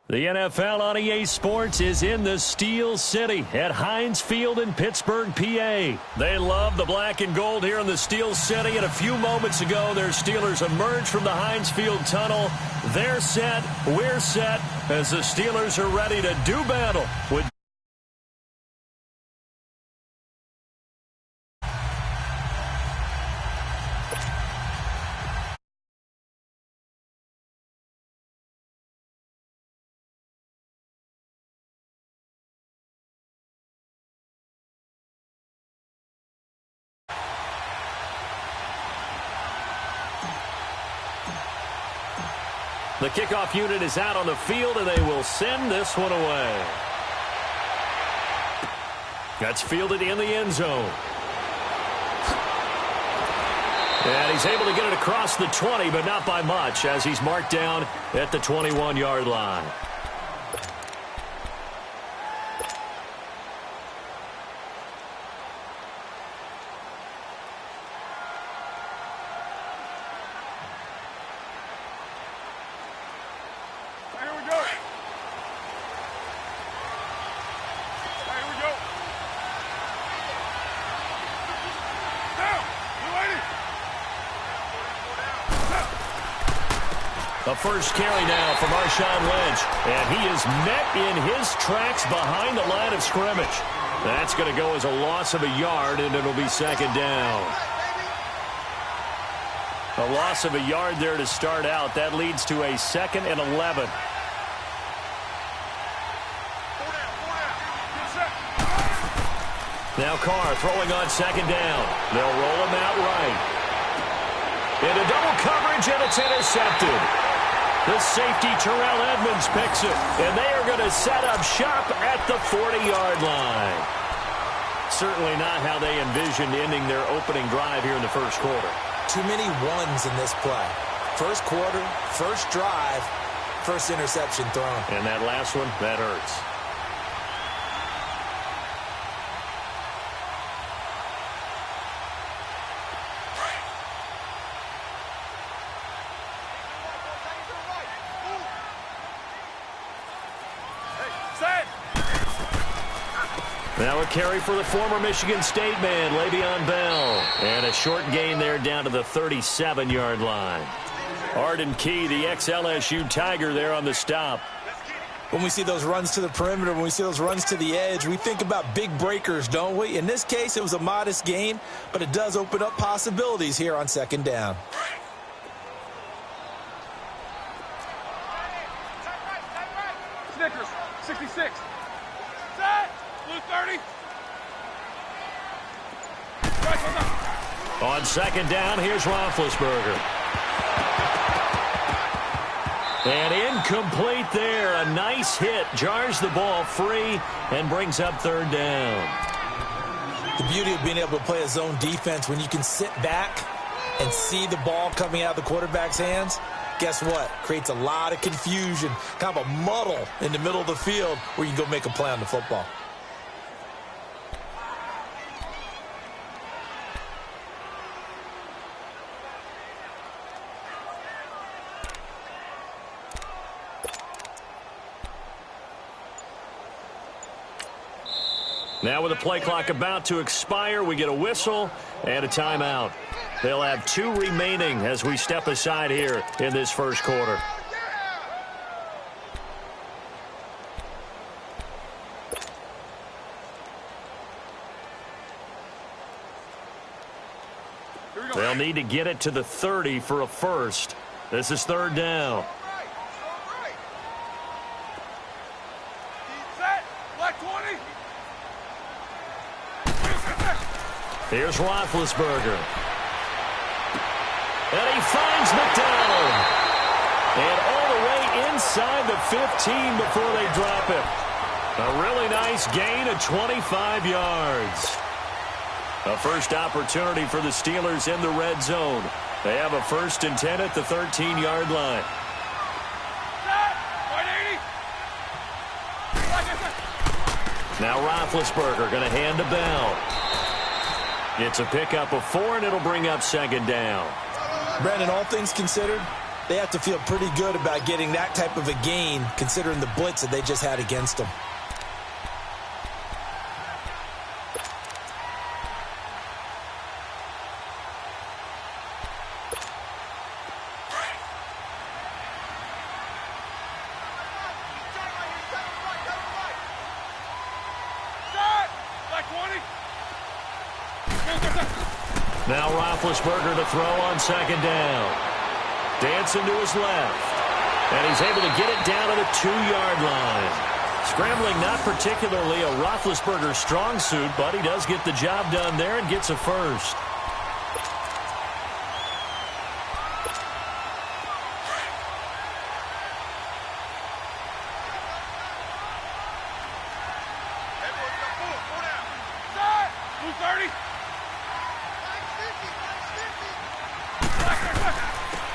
The NFL on EA Sports is in the Steel City at Heinz Field in Pittsburgh, PA. They love the black and gold here in the Steel City, and a few moments ago, their Steelers emerged from the Heinz Field tunnel. They're set, we're set, as the Steelers are ready to do battle with the kickoff unit is out on the field, and they will send this one away. That's fielded in the end zone. And he's able to get it across the 20, but not by much, as he's marked down at the 21-yard line. A first carry now for Marshawn Lynch, and he is met in his tracks behind the line of scrimmage. That's going to go as a loss of a yard, and it'll be second down. A loss of a yard there to start out. That leads to a 2nd and 11. Now Carr throwing on second down. They'll roll him out right. Into double coverage, and it's intercepted. The safety, Terrell Edmunds, picks it, and they are going to set up shop at the 40-yard line. Certainly not how they envisioned ending their opening drive here in the first quarter. Too many ones in this play. First quarter, first drive, first interception thrown. And that last one, that hurts. Now a carry for the former Michigan State man, Le'Veon Bell. And a short gain there down to the 37-yard line. Arden Key, the ex-LSU Tiger, there on the stop. When we see those runs to the perimeter, when we see those runs to the edge, we think about big breakers, don't we? In this case, it was a modest gain, but it does open up possibilities here on second down. Snickers, 66. Set. Blue 30. On second down, here's Roethlisberger. And incomplete there. A nice hit. Jars the ball free and brings up third down. The beauty of being able to play a zone defense when you can sit back and see the ball coming out of the quarterback's hands, guess what? Creates a lot of confusion, kind of a muddle in the middle of the field where you can go make a play on the football. Now with the play clock about to expire, we get a whistle and a timeout. They'll have 2 remaining as we step aside here in this first quarter. They'll need to get it to the 30 for a first. This is third down. Here's Roethlisberger. And he finds McDonald. And all the way inside the 15 before they drop him. A really nice gain of 25 yards. A first opportunity for the Steelers in the red zone. They have a 1st and 10 at the 13-yard line. Now Roethlisberger going to hand to Bell. It's a pickup of 4, and it'll bring up second down. Brandon, all things considered, They have to feel pretty good about getting that type of a gain, considering the blitz that they just had against them. Now Roethlisberger to throw on second down. Dancing to his left. And he's able to get it down to the 2-yard line. Scrambling not particularly a Roethlisberger strong suit, but he does get the job done there and gets a first.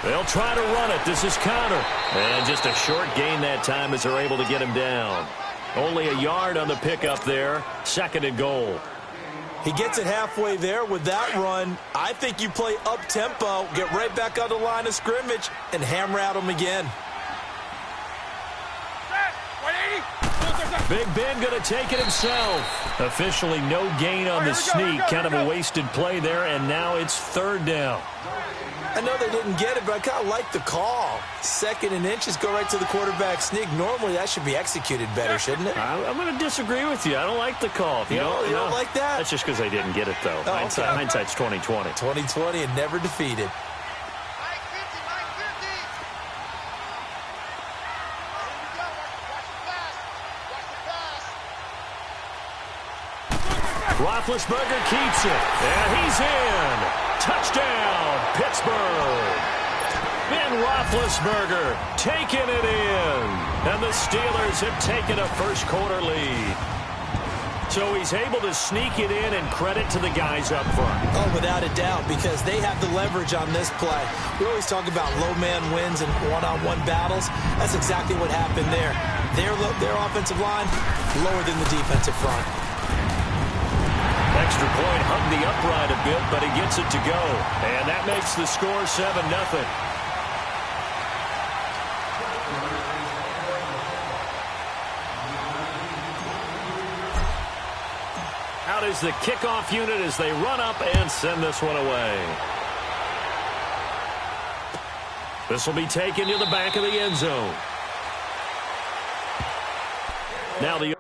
They'll try to run it. This is Conner. And just a short gain that time as they're able to get him down. Only a yard on the pickup there. 2nd and goal. He gets it halfway there with that run. I think you play up-tempo, get right back on the line of scrimmage, and hammer at him again. Big Ben going to take it himself. Officially no gain on the sneak. Kind of a wasted play there, and now it's 3rd down. I know they didn't get it, but I kind of like the call. 2nd and inches, go right to the quarterback sneak. Normally, that should be executed better, shouldn't it? I'm going to disagree with you. I don't like the call. You don't like that? That's just because they didn't get it, though. Oh, Hindsight's 20/20. 20/20 and never defeated. Roethlisberger keeps it, and he's in. Touchdown, Pittsburgh. Ben Roethlisberger taking it in. And the Steelers have taken a first-quarter lead. So he's able to sneak it in, and credit to the guys up front. Oh, without a doubt, because they have the leverage on this play. We always talk about low man wins and one-on-one battles. That's exactly what happened there. Their offensive line lower than the defensive front. Extra point hugged the upright a bit, but he gets it to go. And that makes the score 7-0. Out is the kickoff unit as they run up and send this one away. This will be taken to the back of the end zone. Now the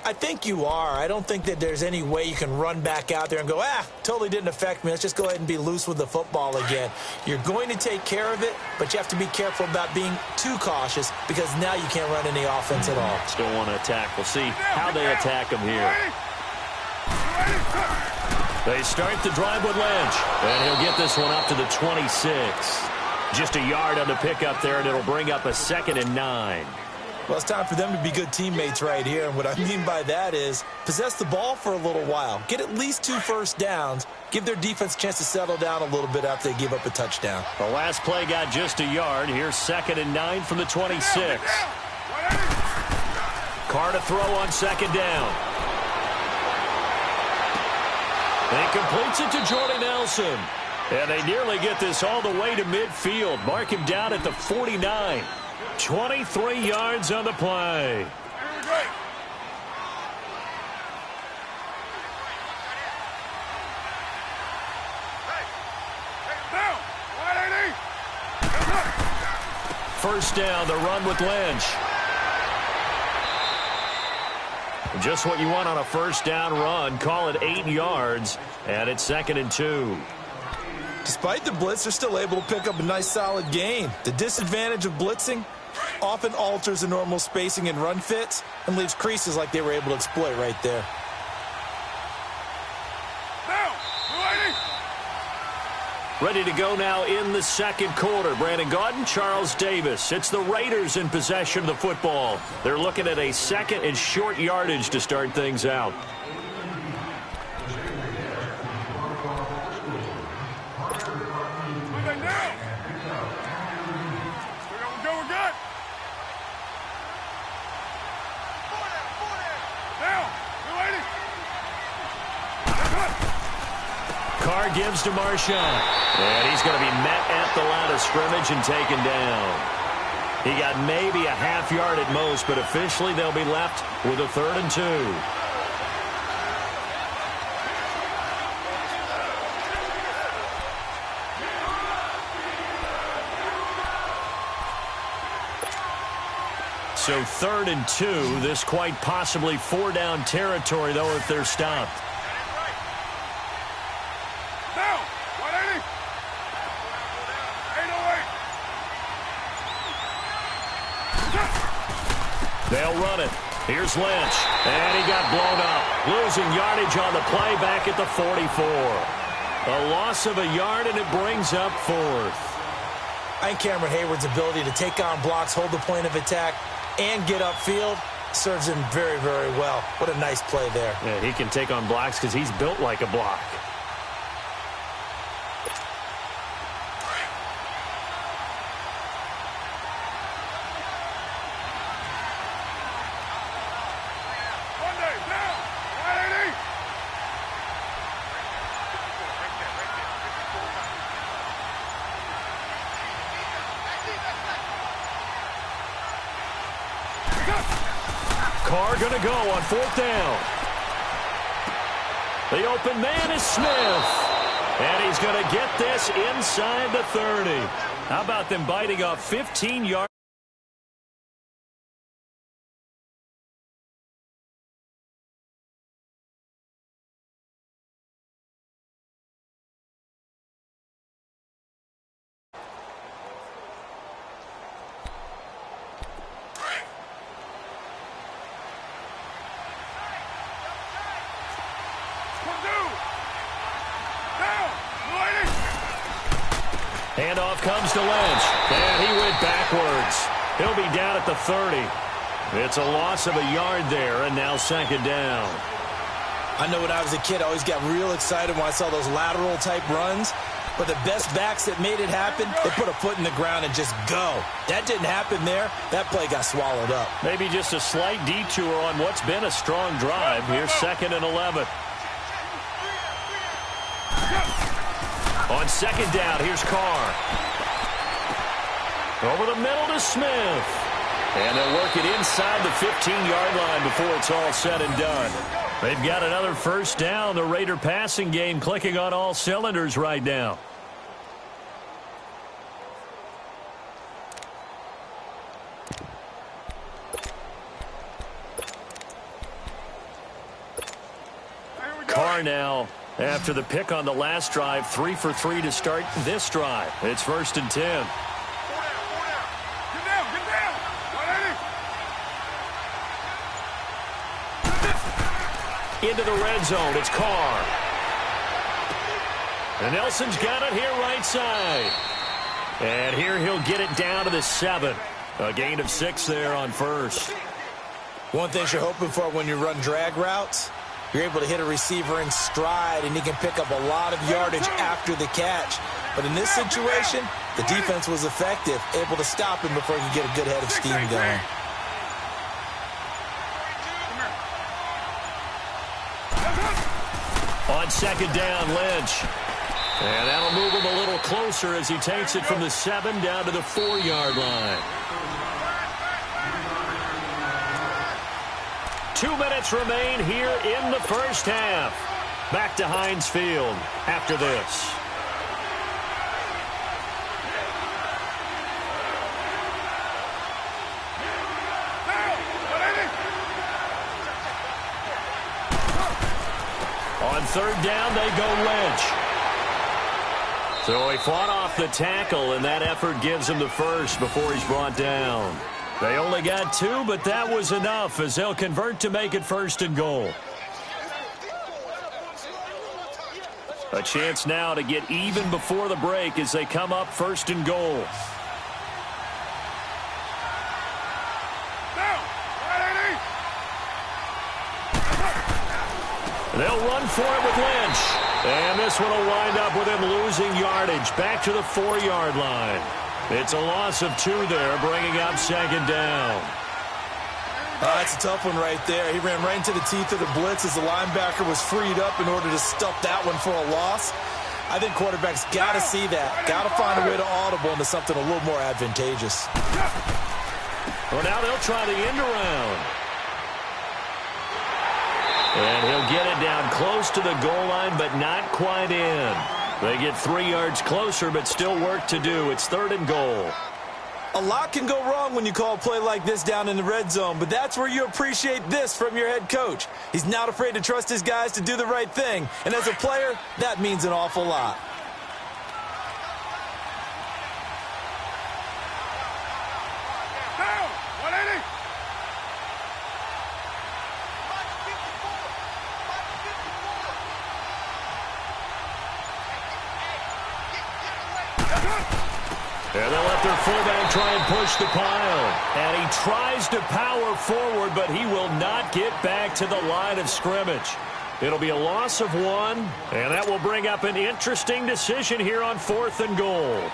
I think you are. I don't think that there's any way you can run back out there and go, totally didn't affect me. Let's just go ahead and be loose with the football again. You're going to take care of it, but you have to be careful about being too cautious because now you can't run any offense at all. Still want to attack. We'll see how they attack him here. They start the drive with Lynch, and he'll get this one up to the 26. Just a yard on the pickup there, and it'll bring up a 2nd and 9. Well, it's time for them to be good teammates right here. And what I mean by that is possess the ball for a little while. Get at least 2 first downs. Give their defense a chance to settle down a little bit after they give up a touchdown. The last play got just a yard. Here's 2nd and 9 from the 26. Carr to throw on 2nd down. He completes it to Jordy Nelson. And they nearly get this all the way to midfield. Mark him down at the 49. 23 yards on the play. First down, the run with Lynch. Just what you want on a first down run. Call it 8 yards, and it's 2nd and 2. Despite the blitz, they're still able to pick up a nice solid gain. The disadvantage of blitzing often alters the normal spacing and run fits and leaves creases like they were able to exploit right there. Ready to go now in the 2nd quarter. Brandon Gaudin, Charles Davis. It's the Raiders in possession of the football. They're looking at a 2nd and short yardage to start things out. Carr gives to Marshawn. And he's going to be met at the line of scrimmage and taken down. He got maybe a half yard at most, but officially they'll be left with a 3rd and 2. So 3rd and 2. This quite possibly 4-down territory, though, if they're stopped. They'll run it. Here's Lynch. And he got blown up. Losing yardage on the play back at the 44. A loss of a yard, and it brings up 4th. I think Cameron Hayward's ability to take on blocks, hold the point of attack, and get upfield serves him very, very well. What a nice play there. Yeah, he can take on blocks because he's built like a block. Carr going to go on 4th down. The open man is Smith. And he's going to get this inside the 30. How about them biting off 15 yards? Handoff comes to Lynch, and he went backwards. He'll be down at the 30. It's a loss of a yard there, and now 2nd down. I know when I was a kid, I always got real excited when I saw those lateral-type runs. But the best backs that made it happen, they put a foot in the ground and just go. That didn't happen there. That play got swallowed up. Maybe just a slight detour on what's been a strong drive. Here's 2nd and 11. On 2nd down, here's Carr. Over the middle to Smith. And they'll work it inside the 15-yard line before it's all said and done. They've got another first down. The Raider passing game clicking on all cylinders right now. Carr now, after the pick on the last drive, 3 for 3 to start this drive. It's 1st and 10. Into the red zone, it's Carr. And Nelson's got it here right side. And here he'll get it down to the 7. A gain of 6 there on first. One thing you're hoping for when you run drag routes, you're able to hit a receiver in stride, and he can pick up a lot of yardage after the catch. But in this situation, the defense was effective, able to stop him before he could get a good head of steam going. On second down, Lynch. And that'll move him a little closer as he takes it from the 7 down to the 4-yard line. 2 minutes remain here in the first half. Back to Heinz Field after this. On third down, they go Lynch. So he fought off the tackle, and that effort gives him the first before he's brought down. They only got 2, but that was enough as they'll convert to make it 1st and goal. A chance now to get even before the break as they come up 1st and goal. They'll run for it with Lynch. And this one will wind up with him losing yardage back to the 4-yard line. It's a loss of 2 there, bringing up second down. That's a tough one right there. He ran right into the teeth of the blitz as the linebacker was freed up in order to stuff that one for a loss. I think quarterbacks got to see that. Got to find a way to audible into something a little more advantageous. Well, now they'll try the end around. And he'll get it down close to the goal line, but not quite in. They get 3 yards closer, but still work to do. It's 3rd and goal. A lot can go wrong when you call a play like this down in the red zone, but that's where you appreciate this from your head coach. He's not afraid to trust his guys to do the right thing, and as a player, that means an awful lot. And they'll let their fullback try and push the pile. And he tries to power forward, but he will not get back to the line of scrimmage. It'll be a loss of 1, and that will bring up an interesting decision here on 4th and goal.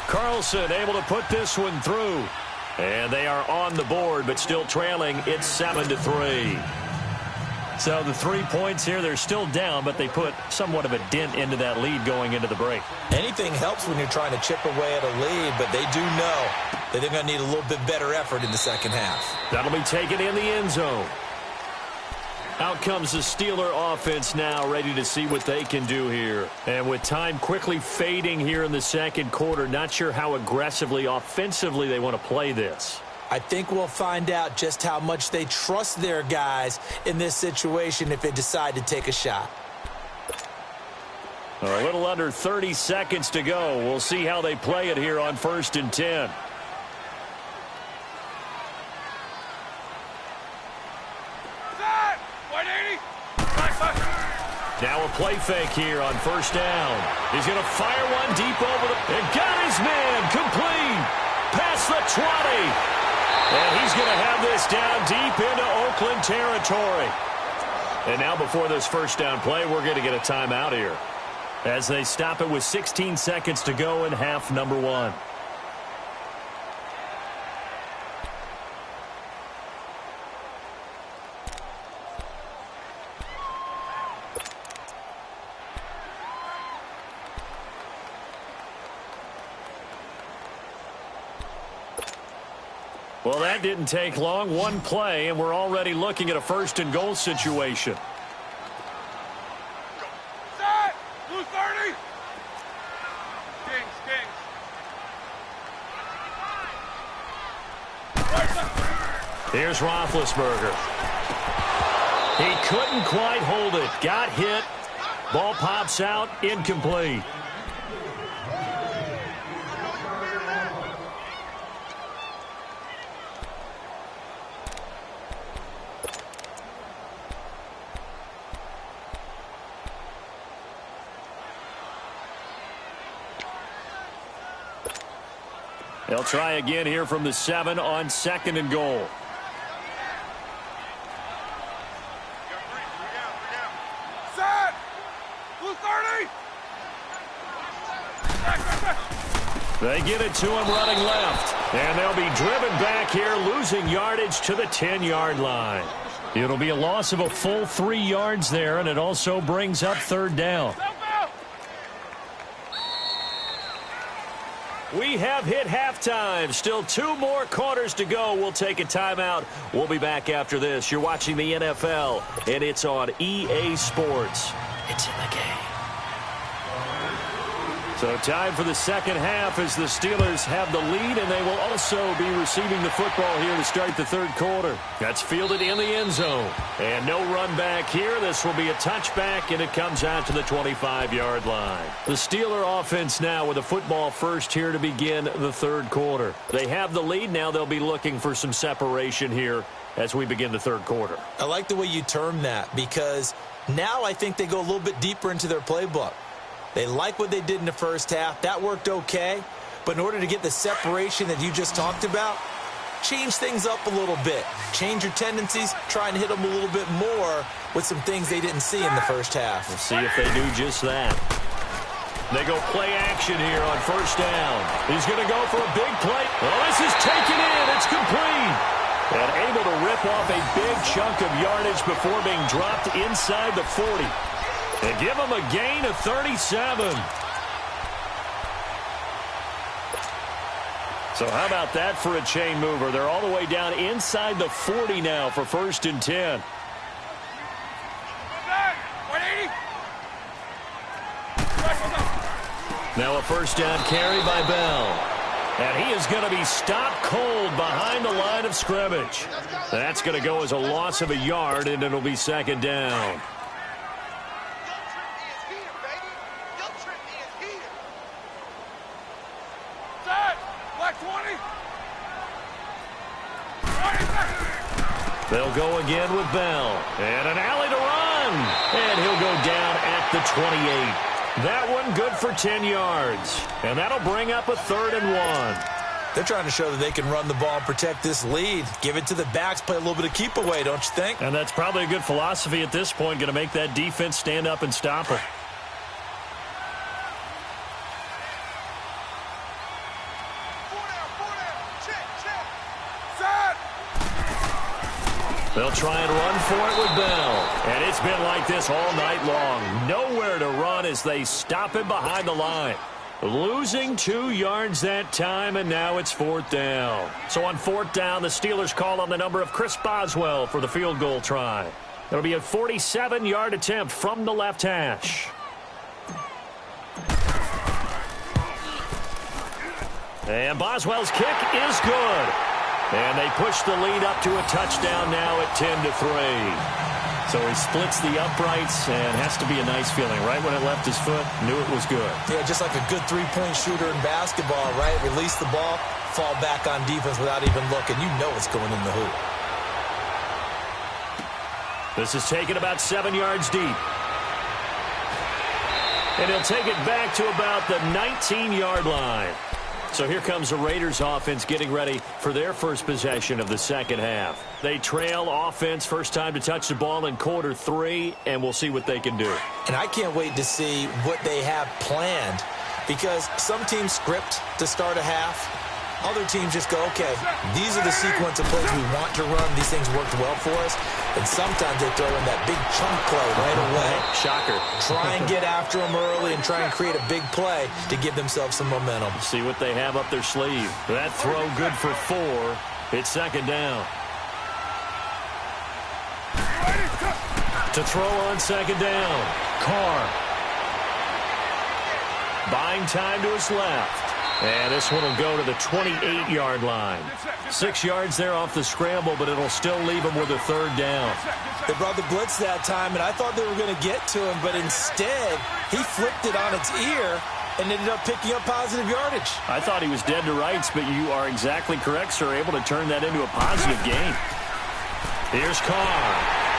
Carlson able to put this one through. And they are on the board, but still trailing. It's 7-3. So the 3 points here, they're still down, but they put somewhat of a dent into that lead going into the break. Anything helps when you're trying to chip away at a lead, but they do know that they're going to need a little bit better effort in the second half. That'll be taken in the end zone. Out comes the Steeler offense now, ready to see what they can do here. And with time quickly fading here in the second quarter, not sure how aggressively, offensively they want to play this. I think we'll find out just how much they trust their guys in this situation if they decide to take a shot. A little under 30 seconds to go. We'll see how they play it here on 1st and 10. Now a play fake here on 1st down. He's going to fire one deep over the... And got his man complete. Past the 20. And he's going to have this down deep into Oakland territory. And now before this 1st down play, we're going to get a timeout here as they stop it with 16 seconds to go in half number 1. Well, that didn't take long. One play, and we're already looking at a 1st and goal situation. Set! Blue 30! Kings. Here's Roethlisberger. He couldn't quite hold it. Got hit. Ball pops out. Incomplete. They'll try again here from the 7 on 2nd and goal. Set! Blue 30! They get it to him running left. And they'll be driven back here, losing yardage to the 10-yard line. It'll be a loss of a full 3 yards there, and it also brings up 3rd down. We have hit halftime. Still 2 more quarters to go. We'll take a timeout. We'll be back after this. You're watching the NFL, and it's on EA Sports. It's in the game. So time for the second half as the Steelers have the lead, and they will also be receiving the football here to start the 3rd quarter. That's fielded in the end zone. And no run back here. This will be a touchback, and it comes out to the 25-yard line. The Steeler offense now with a football first here to begin the 3rd quarter. They have the lead. Now they'll be looking for some separation here as we begin the 3rd quarter. I like the way you term that because now I think they go a little bit deeper into their playbook. They like what they did in the first half. That worked okay. But in order to get the separation that you just talked about, change things up a little bit. Change your tendencies. Try and hit them a little bit more with some things they didn't see in the first half. We'll see if they do just that. They go play action here on 1st down. He's going to go for a big play. Oh, this is taken in. It's complete. And able to rip off a big chunk of yardage before being dropped inside the 40. They give him a gain of 37. So how about that for a chain mover? They're all the way down inside the 40 now for 1st and 10. 180. Now a 1st down carry by Bell. And he is going to be stopped cold behind the line of scrimmage. That's going to go as a loss of a yard, and it'll be 2nd down. They'll go again with Bell. And an alley to run. And he'll go down at the 28. That one good for 10 yards. And that'll bring up a 3rd and 1. They're trying to show that they can run the ball and protect this lead. Give it to the backs, play a little bit of keep away, don't you think? And that's probably a good philosophy at this point. Going to make that defense stand up and stop them. They'll try and run for it with Bell. And it's been like this all night long. Nowhere to run as they stop him behind the line. Losing 2 yards that time, and now it's 4th down. So on 4th down, the Steelers call on the number of Chris Boswell for the field goal try. It'll be a 47-yard attempt from the left hash. And Boswell's kick is good. And they push the lead up to a touchdown now at 10-3. So he splits the uprights and has to be a nice feeling. Right when it left his foot, knew it was good. Yeah, just like a good 3-point shooter in basketball, right? Release the ball, fall back on defense without even looking. You know it's going in the hoop. This is taken about 7 yards deep. And he'll take it back to about the 19-yard line. So here comes the Raiders offense getting ready for their first possession of the second half. They trail offense, first time to touch the ball in quarter 3, and we'll see what they can do. And I can't wait to see what they have planned because some teams script to start a half. Other teams just go, okay, these are the sequence of plays we want to run. These things worked well for us. And sometimes they throw in that big chunk play right away. Shocker. Try and get after them early and try and create a big play to give themselves some momentum. See what they have up their sleeve. That throw good for 4. It's 2nd down. To throw on 2nd down. Carr. Buying time to his left. And this one will go to the 28-yard line. 6 yards there off the scramble, but it'll still leave him with a 3rd down. They brought the blitz that time, and I thought they were going to get to him, but instead, he flipped it on its ear and ended up picking up positive yardage. I thought he was dead to rights, but you are exactly correct, sir. Able to turn that into a positive gain. Here's Carr.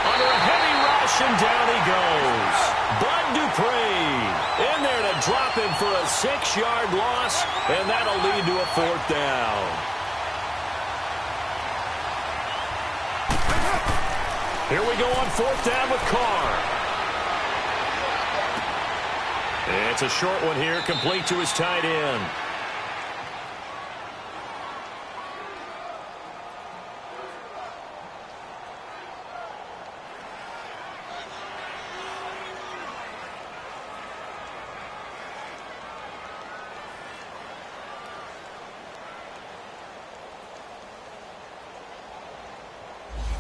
Under a heavy rush, and down he goes. Bud Dupree in there to to drop him for a 6-yard loss, and that'll lead to a 4th down. Here we go on 4th down with Carr. It's a short one here, complete to his tight end.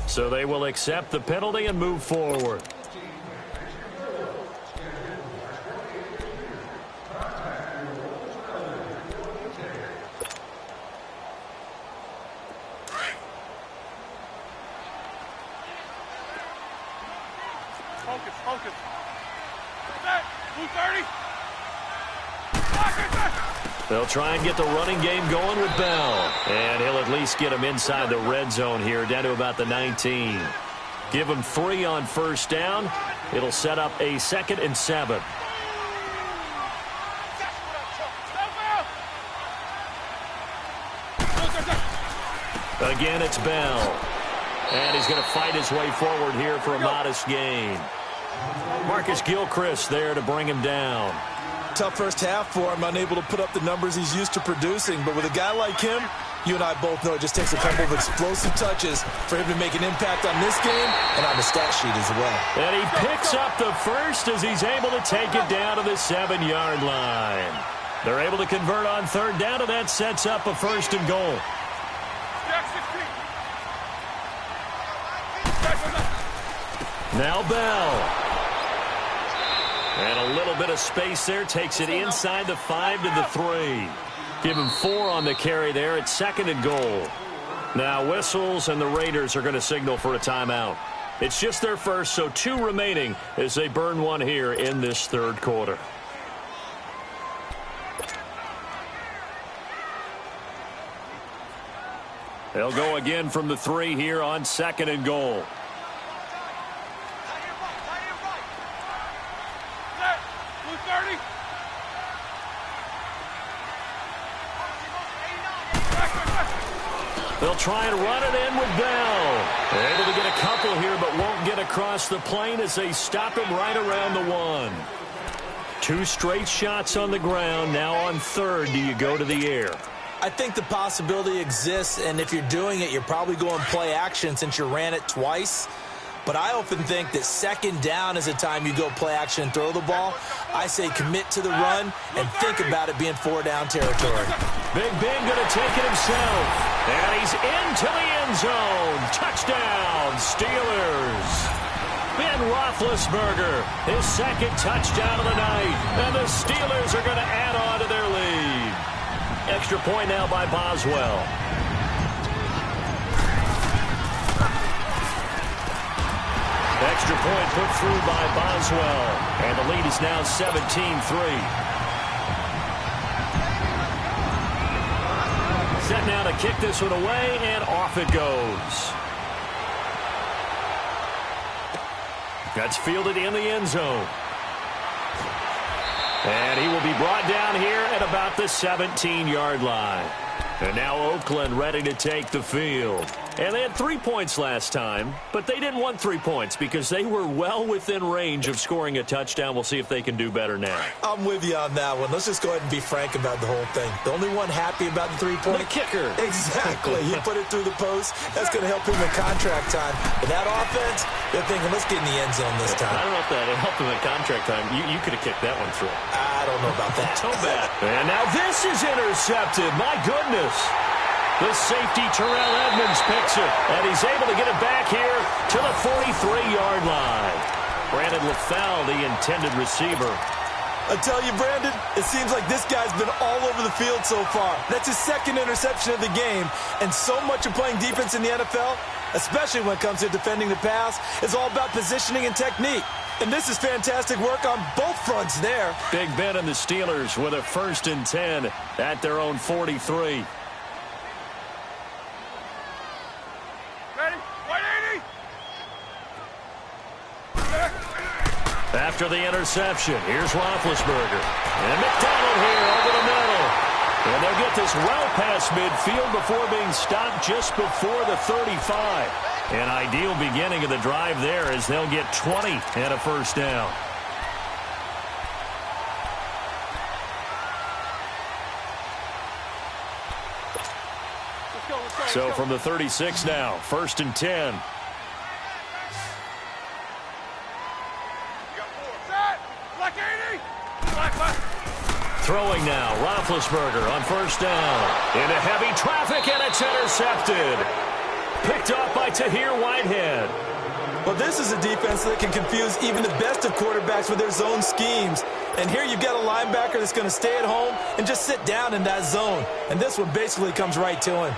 So they will accept the penalty and move forward. Focus. Set. Blue 30. They'll try and get the running game going with Bell. And he'll at least get him inside the red zone here, down to about the 19. Give him 3 on 1st down. It'll set up a 2nd and 7. Again, it's Bell. And he's going to fight his way forward here for a modest gain. Marcus Gilchrist there to bring him down. Tough first half for him, unable to put up the numbers he's used to producing. But with a guy like him, you and I both know it just takes a couple of explosive touches for him to make an impact on this game and on the stat sheet as well. And he picks up the first as he's able to take it down to the 7-yard line. They're able to convert on 3rd down, and that sets up a 1st and goal. Now Bell. And a little bit of space there. Takes it inside the 5 to the 3. Give him 4 on the carry there. It's 2nd and goal. Now whistles, and the Raiders are going to signal for a timeout. It's just their first, so 2 remaining as they burn one here in this 3rd quarter. They'll go again from the 3 here on 2nd and goal. They'll try and run it in with Bell. They're able to get a couple here, but won't get across the plane as they stop him right around the 1. 2 straight shots on the ground. Now on 3rd, do you go to the air? I think the possibility exists, and if you're doing it, you're probably going play action since you ran it twice. But I often think that 2nd down is a time you go play action and throw the ball. I say commit to the run and think about it being 4-down territory. Big Ben going to take it himself. And he's into the end zone. Touchdown, Steelers. Ben Roethlisberger, his 2nd touchdown of the night. And the Steelers are going to add on to their lead. Extra point now by Boswell. Extra point put through by Boswell. And the lead is now 17-3. Set now to kick this one away, and off it goes. That's fielded in the end zone. And he will be brought down here at about the 17-yard line. And now Oakland ready to take the field. And they had 3 points last time, but they didn't want 3 points because they were well within range of scoring a touchdown. We'll see if they can do better now. I'm with you on that one. Let's just go ahead and be frank about the whole thing. The only one happy about the 3-point? The kicker. Exactly. He put it through the post. That's going to help him in contract time. But that offense, they're thinking, let's get in the end zone this time. I don't know if that helped him in contract time. You could have kicked that one through. I don't know about that. So bad. And now this is intercepted. My goodness. The safety, Terrell Edmonds, picks it, and he's able to get it back here to the 43-yard line. Brandon LaFell, the intended receiver. I tell you, Brandon, it seems like this guy's been all over the field so far. That's his 2nd interception of the game, and so much of playing defense in the NFL, especially when it comes to defending the pass, is all about positioning and technique. And this is fantastic work on both fronts there. Big Ben and the Steelers with a 1st and 10 at their own 43. After the interception, here's Roethlisberger. And McDonald here over the middle. And they'll get this well past midfield before being stopped just before the 35. An ideal beginning of the drive there as they'll get 20 and a first down. So from the 36 now, 1st and 10. Throwing now, Roethlisberger on 1st down. Into heavy traffic, and it's intercepted. Picked off by Tahir Whitehead. Well, this is a defense that can confuse even the best of quarterbacks with their zone schemes. And here you've got a linebacker that's going to stay at home and just sit down in that zone. And this one basically comes right to him.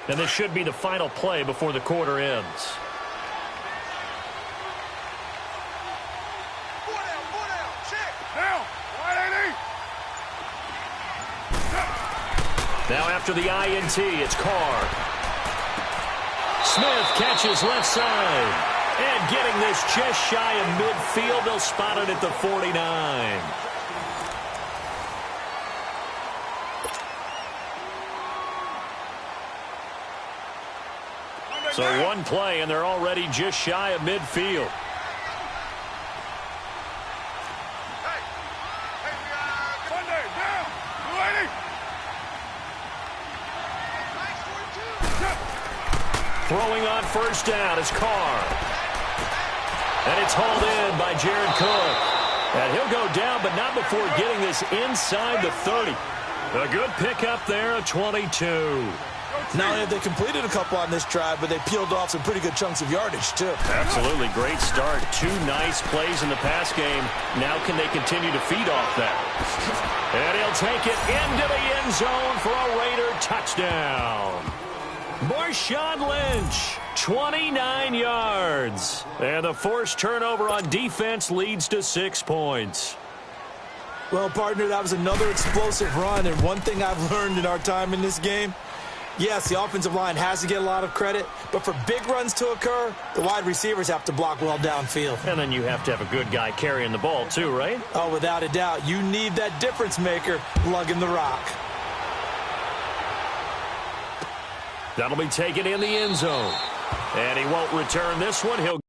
And this should be the final play before the quarter ends. Now after the INT, it's Carr. Smith catches left side. And getting this just shy of midfield, they'll spot it at the 49. So one play, and they're already just shy of midfield. Throwing on 1st down is Carr. And it's hauled in by Jared Cook. And he'll go down, but not before getting this inside the 30. A good pickup there, a 22. Not only have they completed a couple on this drive, but they peeled off some pretty good chunks of yardage, too. Absolutely. Great start. 2 nice plays in the pass game. Now can they continue to feed off that? And he'll take it into the end zone for a Raider touchdown. Marshawn Lynch, 29 yards. And the forced turnover on defense leads to 6 points. Well, partner, that was another explosive run. And one thing I've learned in our time in this game, yes, the offensive line has to get a lot of credit, but for big runs to occur, the wide receivers have to block well downfield. And then you have to have a good guy carrying the ball too, right? Oh, without a doubt. You need that difference maker lugging the rock. That'll be taken in the end zone. And he won't return this one. He'll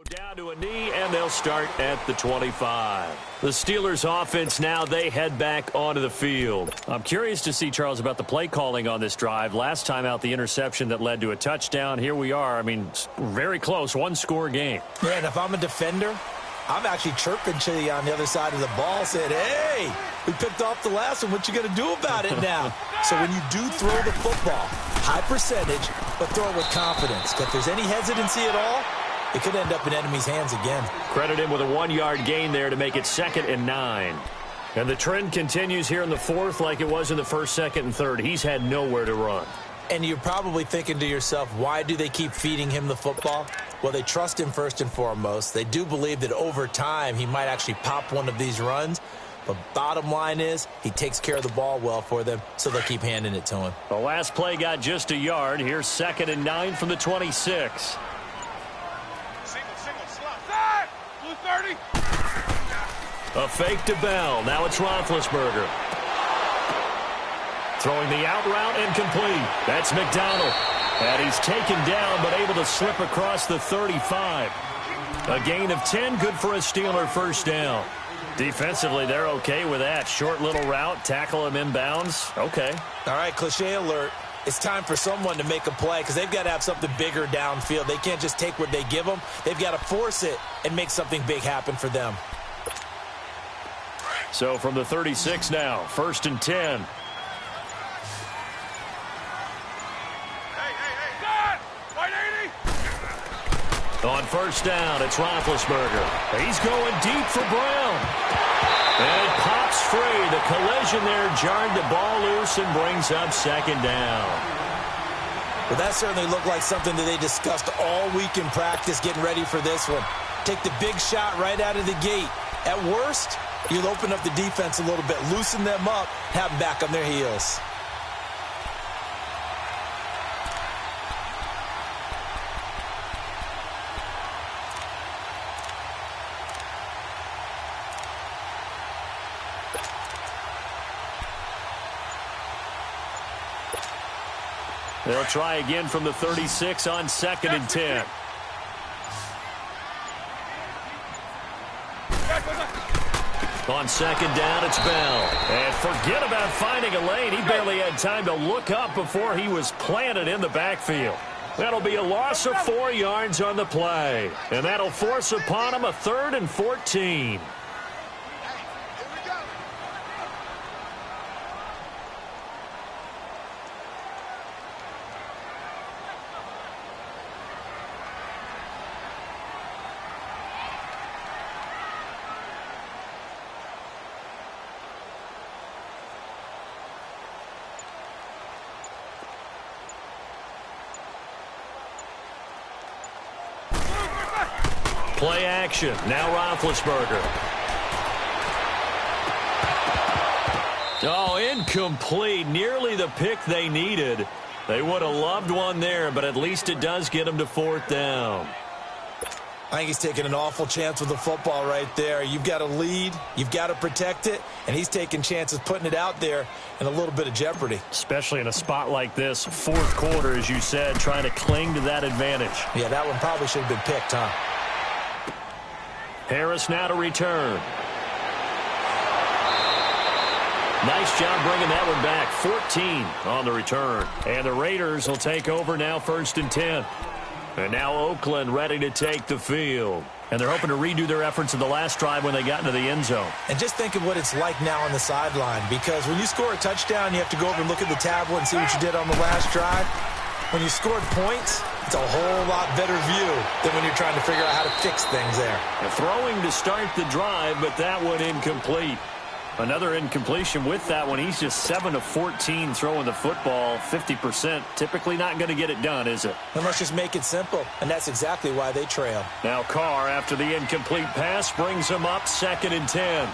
Down to a knee, and they'll start at the 25. The Steelers offense now, they head back onto the field. I'm curious to see, Charles, about the play calling on this drive. Last time out, the interception that led to a touchdown. Here we are. I mean, very close, one-score game. Yeah, and if I'm a defender, I'm actually chirping to you on the other side of the ball, saying, hey, we picked off the last one. What you going to do about it now? So when you do throw the football, high percentage, but throw it with confidence. If there's any hesitancy at all, it could end up in enemy's hands again. Credit him with a 1-yard gain there to make it 2nd and 9. And the trend continues here in the 4th like it was in the 1st, 2nd, and 3rd. He's had nowhere to run. And you're probably thinking to yourself, why do they keep feeding him the football? Well, they trust him first and foremost. They do believe that over time he might actually pop one of these runs. But bottom line is he takes care of the ball well for them, so they'll keep handing it to him. The last play got just a yard. Here's 2nd and 9 from the 26. A fake to Bell. Now it's Roethlisberger. Throwing the out route incomplete. That's McDonald. And he's taken down but able to slip across the 35. A gain of 10, good for a Steeler first down. Defensively, they're okay with that. Short little route, tackle him inbounds. Okay. All right, cliche alert. It's time for someone to make a play because they've got to have something bigger downfield. They can't just take what they give them. They've got to force it and make something big happen for them. So from the 36 now, 1st and 10. On 1st down, it's Roethlisberger. He's going deep for Brown. And it pops free. The collision there jarred the ball loose and brings up 2nd down. Well, that certainly looked like something that they discussed all week in practice getting ready for this one. Take the big shot right out of the gate. At worst, you'll open up the defense a little bit, loosen them up, have them back on their heels. They'll try again from the 36 on 2nd and 10. On 2nd down, it's Bell. And forget about finding a lane. He barely had time to look up before he was planted in the backfield. That'll be a loss of 4 yards on the play. And that'll force upon him a 3rd and 14. Play action. Now Roethlisberger. Oh, incomplete. Nearly the pick they needed. They would have loved one there, but at least it does get them to 4th down. I think he's taking an awful chance with the football right there. You've got to lead. You've got to protect it. And he's taking chances putting it out there in a little bit of jeopardy. Especially in a spot like this, 4th quarter, as you said, trying to cling to that advantage. Yeah, that one probably should have been picked, huh? Harris now to return. Nice job bringing that one back. 14 on the return. And the Raiders will take over now 1st and 10. And now Oakland ready to take the field. And they're hoping to redo their efforts in the last drive when they got into the end zone. And just think of what it's like now on the sideline. Because when you score a touchdown, you have to go over and look at the tablet and see what you did on the last drive. When you scored points, it's a whole lot better view than when you're trying to figure out how to fix things there. A throwing to start the drive, but that one incomplete. Another incompletion with that one. He's just 7 of 14 throwing the football, 50%. Typically not going to get it done, is it? And let's just make it simple, and that's exactly why they trail. Now Carr, after the incomplete pass, brings him up 2nd and 10.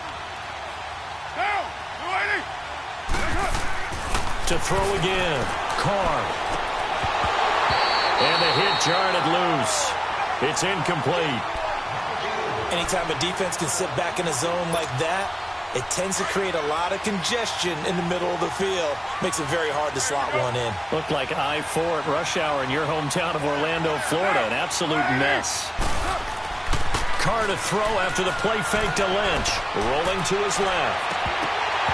To throw again. Carr. And the hit jarred it loose. It's incomplete. Anytime a defense can sit back in a zone like that, it tends to create a lot of congestion in the middle of the field. Makes it very hard to slot one in. Looked like I-4 at rush hour in your hometown of Orlando, Florida. An absolute mess. Carr to throw after the play fake to Lynch. Rolling to his left.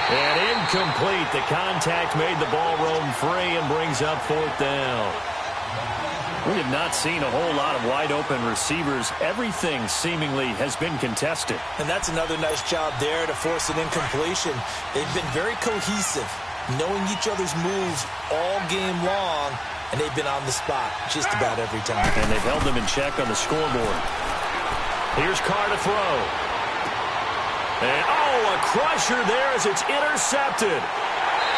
And incomplete. The contact made the ball roam free and brings up fourth down. We have not seen a whole lot of wide-open receivers. Everything seemingly has been contested. And that's another nice job there to force an incompletion. They've been very cohesive, knowing each other's moves all game long, and they've been on the spot just about every time. And they've held them in check on the scoreboard. Here's Carr to throw. And, a crusher there as it's intercepted.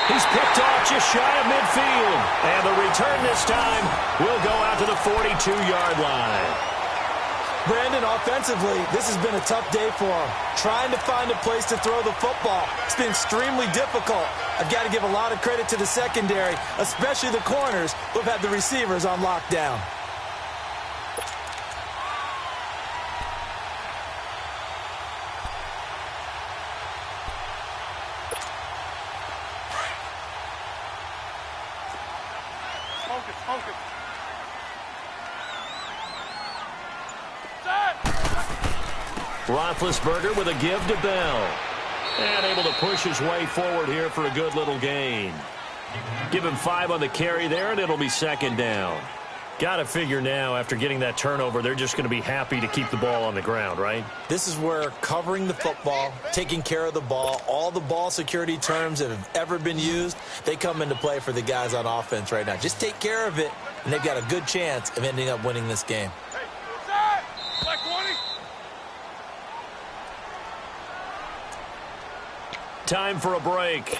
He's picked off just shy of midfield. And the return this time will go out to the 42-yard line. Brandon, offensively, this has been a tough day for him. Trying to find a place to throw the football. It's been extremely difficult. I've got to give a lot of credit to the secondary, especially the corners who have had the receivers on lockdown. Roethlisberger with a give to Bell. And able to push his way forward here for a good little gain. Give him 5 on the carry there, and it'll be second down. Got to figure now, after getting that turnover, they're just going to be happy to keep the ball on the ground, right? This is where covering the football, taking care of the ball, all the ball security terms that have ever been used, they come into play for the guys on offense right now. Just take care of it, and they've got a good chance of ending up winning this game. Time for a break.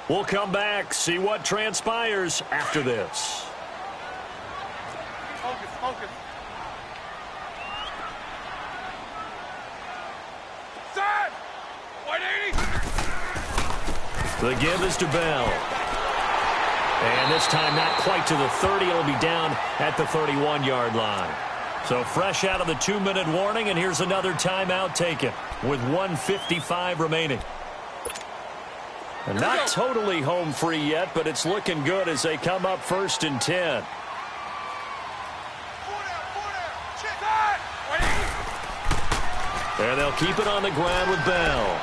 We'll come back, see what transpires after this. Focus. Set! 180! The give is to Bell. And this time not quite to the 30. It'll be down at the 31-yard line. So fresh out of the 2-minute warning, and here's another timeout taken with 1:55 remaining. Not totally home free yet, but it's looking good as they come up 1st and 10. And they'll keep it on the ground with Bell.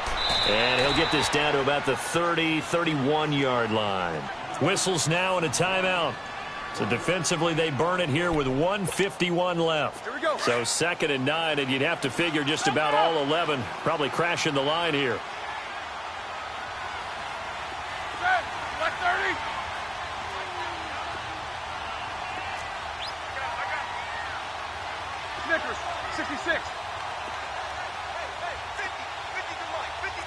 And he'll get this down to about the 30, 31-yard line. Whistles now and a timeout. So defensively, they burn it here with 1:51 left. Here we go. So 2nd and 9, and you'd have to figure just about all 11 probably crashing the line here. Left 30. Snickers, 66. Hey, 50 to Mike, 50.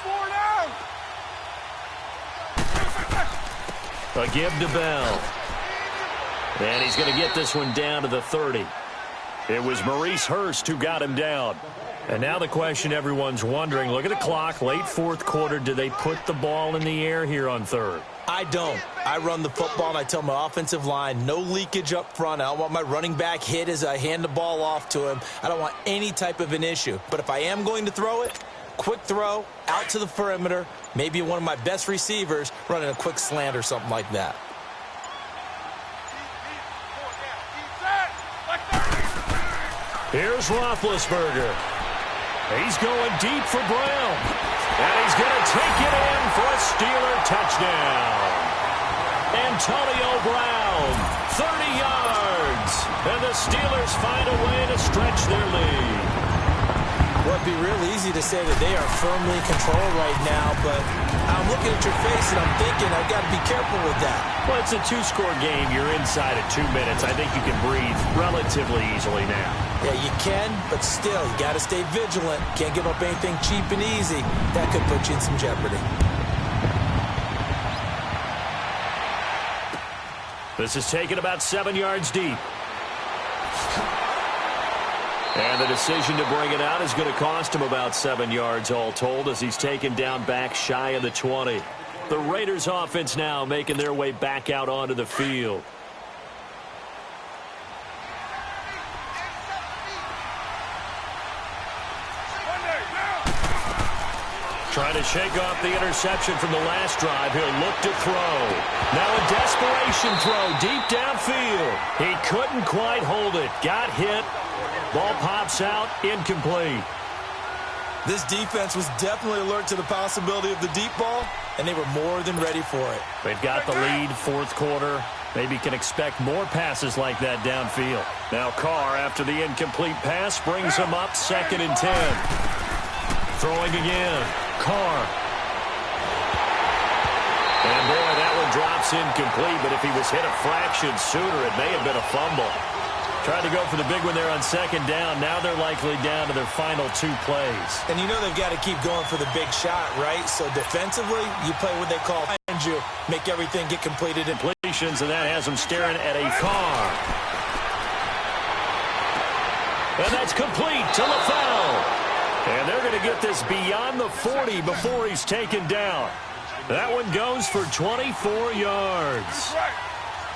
4 down. A give to Bell. And he's going to get this one down to the 30. It was Maurice Hurst who got him down. And now the question everyone's wondering, look at the clock, late 4th quarter, do they put the ball in the air here on 3rd? I don't. I run the football, and I tell my offensive line, no leakage up front. I don't want my running back hit as I hand the ball off to him. I don't want any type of an issue. But if I am going to throw it, quick throw, out to the perimeter, maybe one of my best receivers running a quick slant or something like that. Here's Roethlisberger. He's going deep for Brown. And he's going to take it in for a Steeler touchdown. Antonio Brown, 30 yards. And the Steelers find a way to stretch their lead. Well, it'd be real easy to say that they are firmly in control right now, but I'm looking at your face and I'm thinking I've got to be careful with that. Well, it's a 2-score game. You're inside at 2 minutes. I think you can breathe relatively easily now. Yeah, you can, but still, you got to stay vigilant. Can't give up anything cheap and easy. That could put you in some jeopardy. This is taken about 7 yards deep. And the decision to bring it out is going to cost him about 7 yards all told as he's taken down back shy of the 20. The Raiders offense now making their way back out onto the field. Trying to shake off the interception from the last drive. He'll look to throw. Now a desperation throw deep downfield. He couldn't quite hold it. Got hit Ball pops out, incomplete. This defense was definitely alert to the possibility of the deep ball, and they were more than ready for it. They've got the lead, fourth quarter. Maybe can expect more passes like that downfield. Now Carr, after the incomplete pass, brings him up 2nd and 10. Throwing again. Carr. And boy, that one drops incomplete, but if he was hit a fraction sooner, it may have been a fumble. Tried to go for the big one there on 2nd down. Now they're likely down to their final 2 plays. And you know they've got to keep going for the big shot, right? So defensively, you play what they call behind you, make everything get completed. Completions, and that has them staring at a Carr. And that's complete to LaFell. And they're going to get this beyond the 40 before he's taken down. That one goes for 24 yards.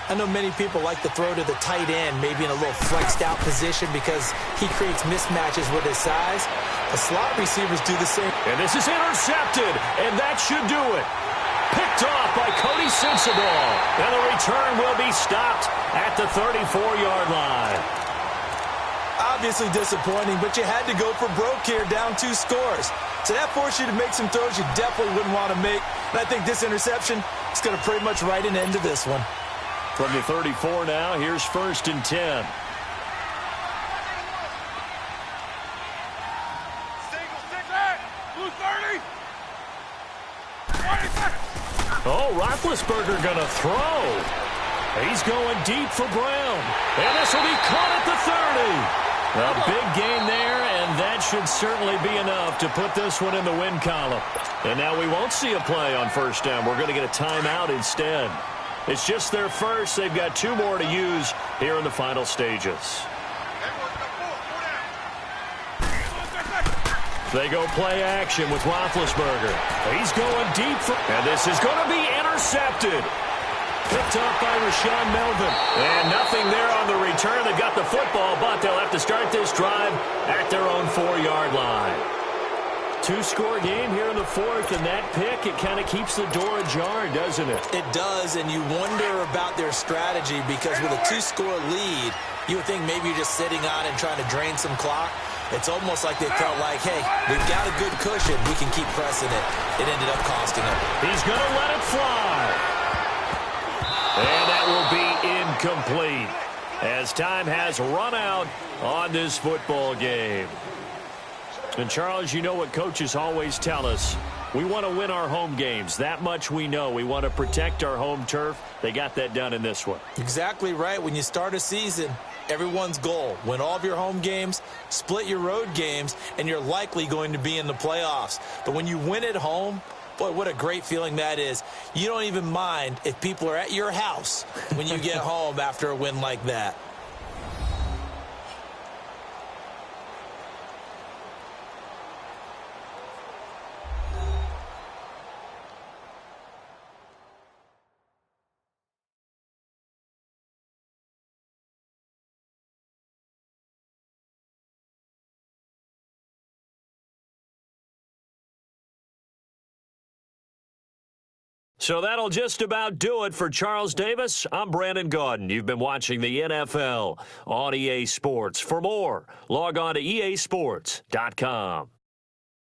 I know many people like to throw to the tight end, maybe in a little flexed out position because he creates mismatches with his size. The slot receivers do the same. And this is intercepted, and that should do it. Picked off by Cody Sensabaugh. And the return will be stopped at the 34-yard line. Obviously disappointing, but you had to go for broke here, down 2 scores. So that forced you to make some throws you definitely wouldn't want to make. And I think this interception is going to pretty much write an end to this one. From the 34 now, here's 1st and 10. Oh, Roethlisberger going to throw. He's going deep for Brown. And this will be caught at the 30. A big gain there, and that should certainly be enough to put this one in the win column. And now we won't see a play on 1st down. We're going to get a timeout instead. It's just their first. They've got 2 more to use here in the final stages. They go play action with Roethlisberger. He's going deep for, and this is going to be intercepted. Picked up by Rashaan Melvin. And nothing there on the return. They got the football, but they'll have to start this drive at their own 4-yard line. 2-score game here in the 4th, and that pick, it kind of keeps the door ajar, doesn't it? It does, and you wonder about their strategy because with a 2-score lead, you would think maybe you're just sitting on and trying to drain some clock. It's almost like they felt like, hey, we've got a good cushion. We can keep pressing it. It ended up costing them. He's going to let it fly. And that will be incomplete as time has run out on this football game. And, Charles, you know what coaches always tell us. We want to win our home games. That much we know. We want to protect our home turf. They got that done in this one. Exactly right. When you start a season, everyone's goal, win all of your home games, split your road games, and you're likely going to be in the playoffs. But when you win at home, boy, what a great feeling that is. You don't even mind if people are at your house when you get home after a win like that. So that'll just about do it for Charles Davis. I'm Brandon Gaudin. You've been watching the NFL on EA Sports. For more, log on to easports.com.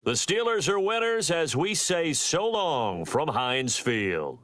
The Steelers are winners as we say so long from Heinz Field.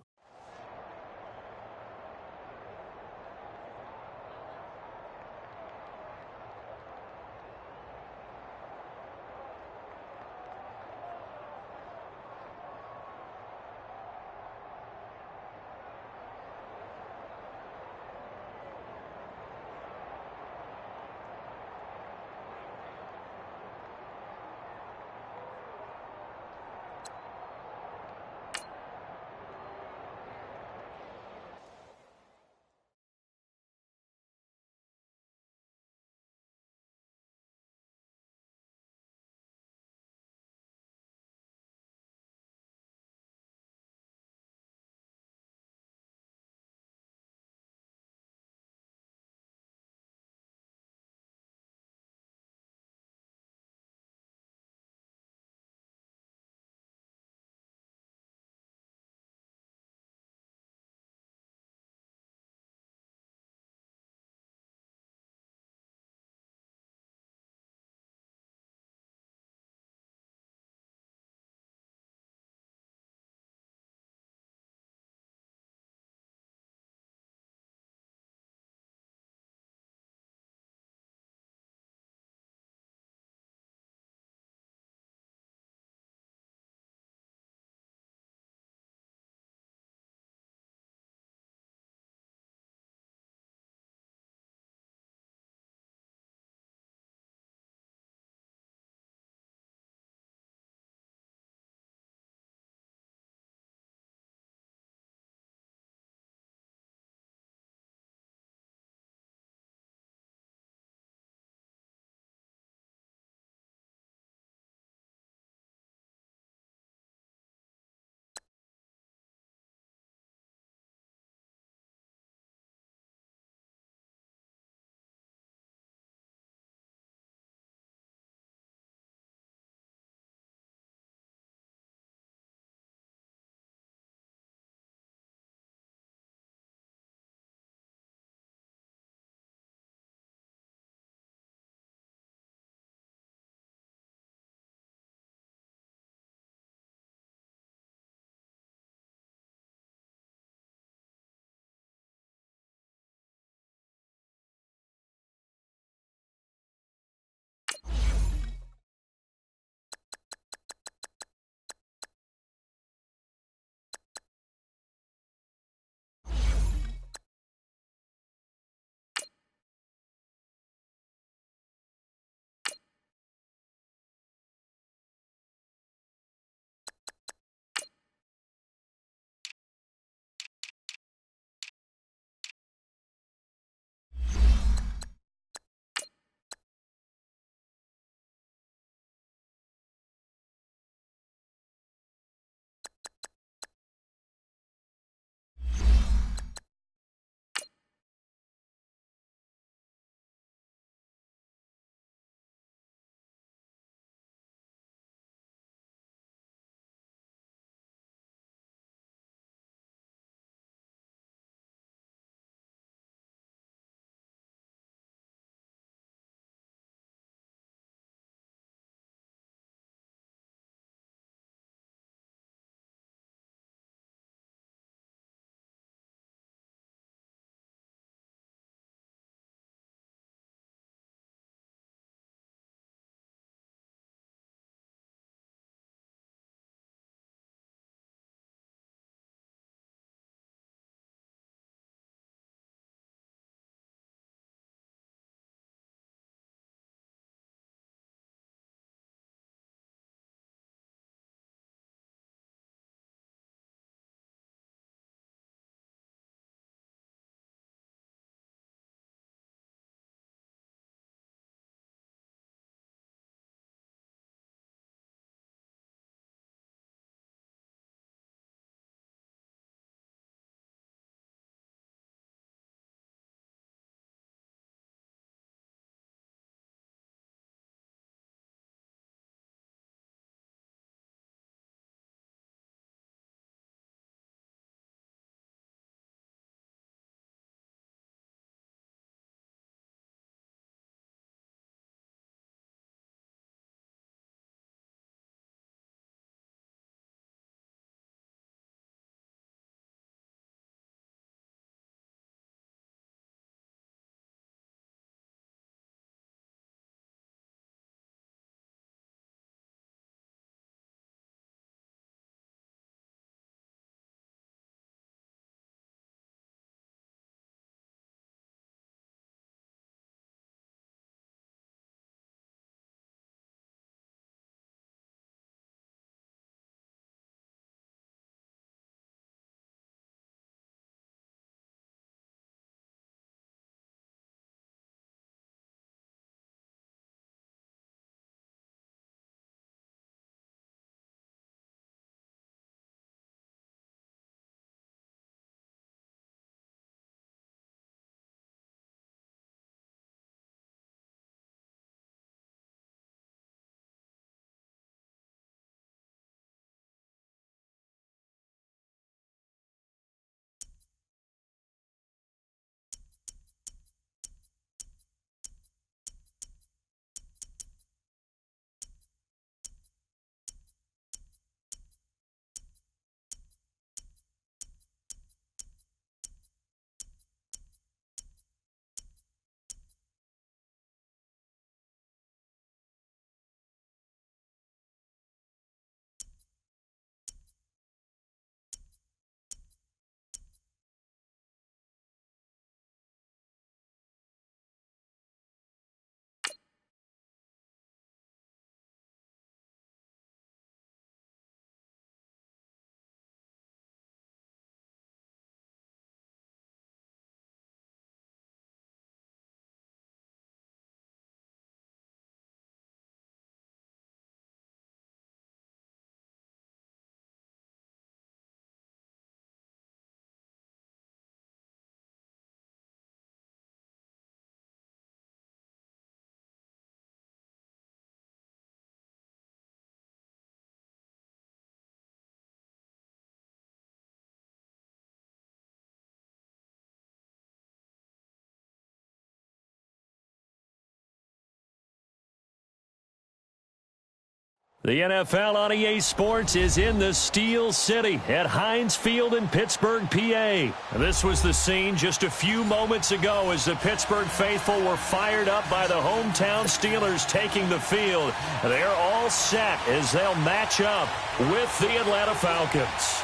The NFL on EA Sports is in the Steel City at Heinz Field in Pittsburgh, PA. This was the scene just a few moments ago as the Pittsburgh faithful were fired up by the hometown Steelers taking the field. They're all set as they'll match up with the Atlanta Falcons.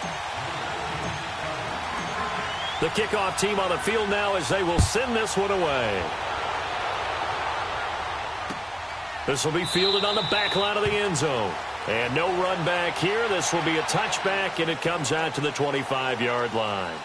The kickoff team on the field now as they will send this one away. This will be fielded on the back line of the end zone. And no run back here. This will be a touchback, and it comes out to the 25-yard line.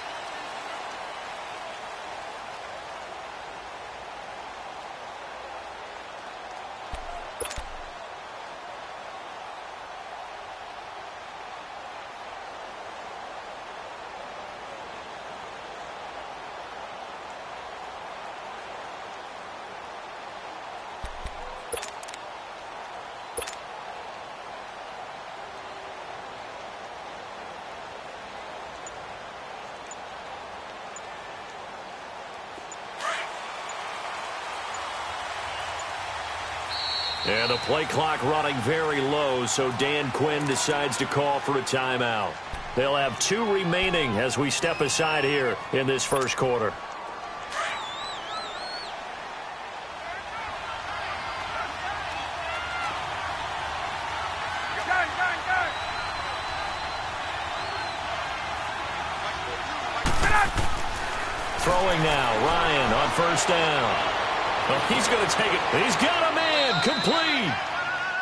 And the play clock running very low, so Dan Quinn decides to call for a timeout. They'll have 2 remaining as we step aside here in this first quarter. Throwing now, Ryan on first down. Well, he's going to take it. He's got a man complete.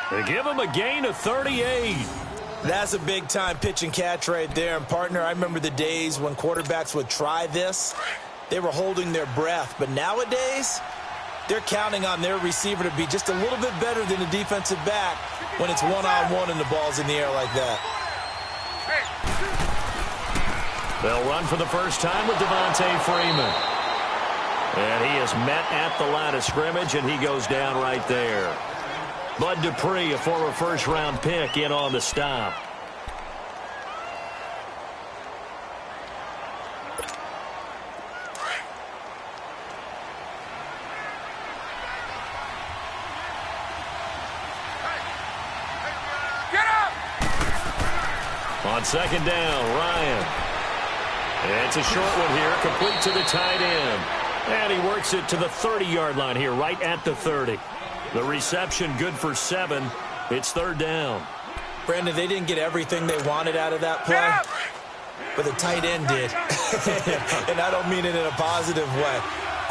They give him a gain of 38. That's a big-time pitch and catch right there. And, partner, I remember the days when quarterbacks would try this. They were holding their breath. But nowadays, they're counting on their receiver to be just a little bit better than the defensive back when it's one-on-one and the ball's in the air like that. They'll run for the first time with Devontae Freeman. And he is met at the line of scrimmage, and he goes down right there. Bud Dupree, a former first-round pick, in on the stop. Get up! On second down, Ryan. And it's a short one here, complete to the tight end. And he works it to the 30-yard line here, right at the 30. The reception good for 7. It's third down. Brandon, they didn't get everything they wanted out of that play, but the tight end did. And I don't mean it in a positive way.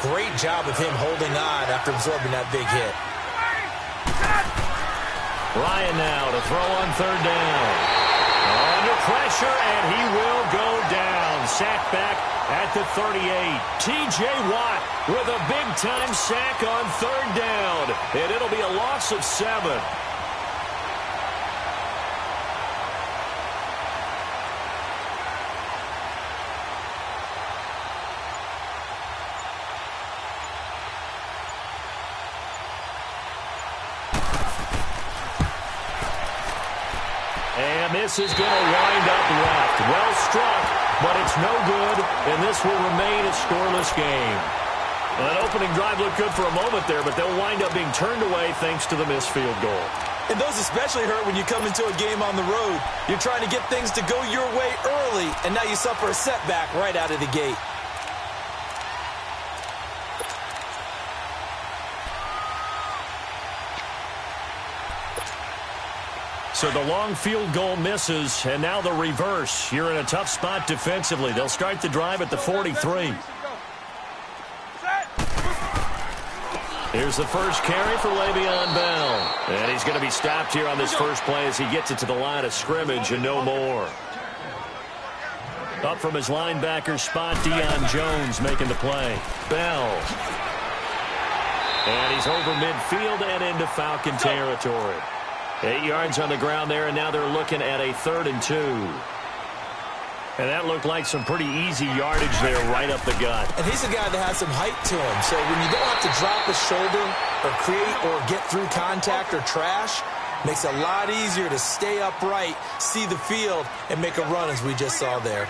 Great job of him holding on after absorbing that big hit. Ryan now to throw on third down. Under pressure, and he will go down. Sacked back at the 38. T.J. Watt with a big-time sack on third down. And it'll be a loss of 7. And this is going to wind up left. Well struck, but it's no good, and this will remain a scoreless game. Well, that opening drive looked good for a moment there, but they'll wind up being turned away thanks to the missed field goal. And those especially hurt when you come into a game on the road. You're trying to get things to go your way early, and now you suffer a setback right out of the gate. So the long field goal misses, and now the reverse. You're in a tough spot defensively. They'll start the drive at the 43. Here's the first carry for Le'Veon Bell. And he's going to be stopped here on this first play as he gets it to the line of scrimmage and no more. Up from his linebacker spot, Deion Jones making the play. Bell. And he's over midfield and into Falcon territory. 8 yards on the ground there, and now they're looking at a 3rd and 2. And that looked like some pretty easy yardage there right up the gut. And he's a guy that has some height to him. So when you don't have to drop a shoulder or create or get through contact or trash, makes it a lot easier to stay upright, see the field, and make a run as we just saw there.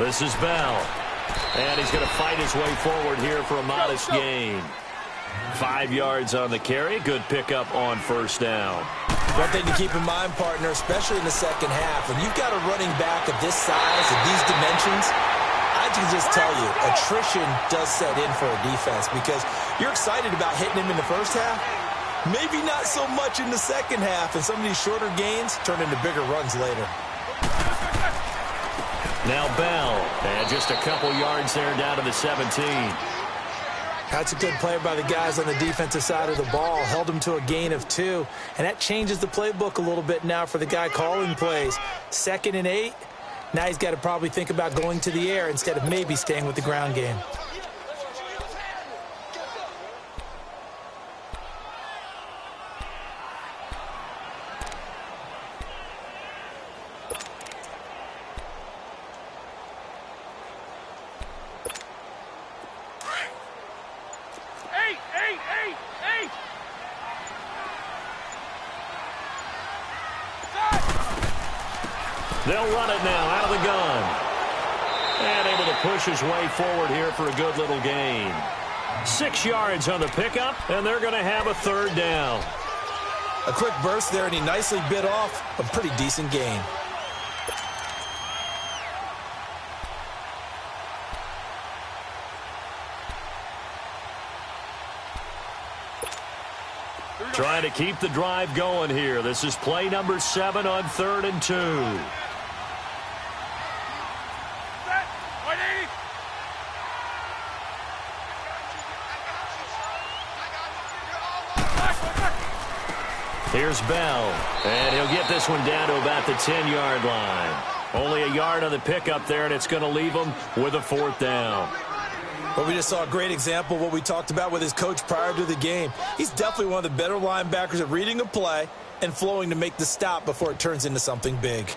This is Bell. And he's going to fight his way forward here for a modest gain. 5 yards on the carry. Good pickup on first down. One thing to keep in mind, partner, especially in the second half, when you've got a running back of this size and these dimensions, I can just tell you, attrition does set in for a defense because you're excited about hitting him in the first half. Maybe not so much in the second half, and some of these shorter gains turn into bigger runs later. Now Bell, and just a couple yards there down to the 17. That's a good play by the guys on the defensive side of the ball. Held them to a gain of 2, and that changes the playbook a little bit now for the guy calling plays. 2nd and 8. Now he's got to probably think about going to the air instead of maybe staying with the ground game. They'll run it now out of the gun. And able to push his way forward here for a good little gain. 6 yards on the pickup, and they're going to have a 3rd down. A quick burst there, and he nicely bit off a pretty decent gain. Trying to keep the drive going here. This is play number 7 on 3rd and 2. Here's Bell, and he'll get this one down to about the 10-yard line. Only a yard on the pickup there, and it's going to leave him with a 4th down. Well, we just saw a great example of what we talked about with his coach prior to the game. He's definitely one of the better linebackers at reading a play and flowing to make the stop before it turns into something big.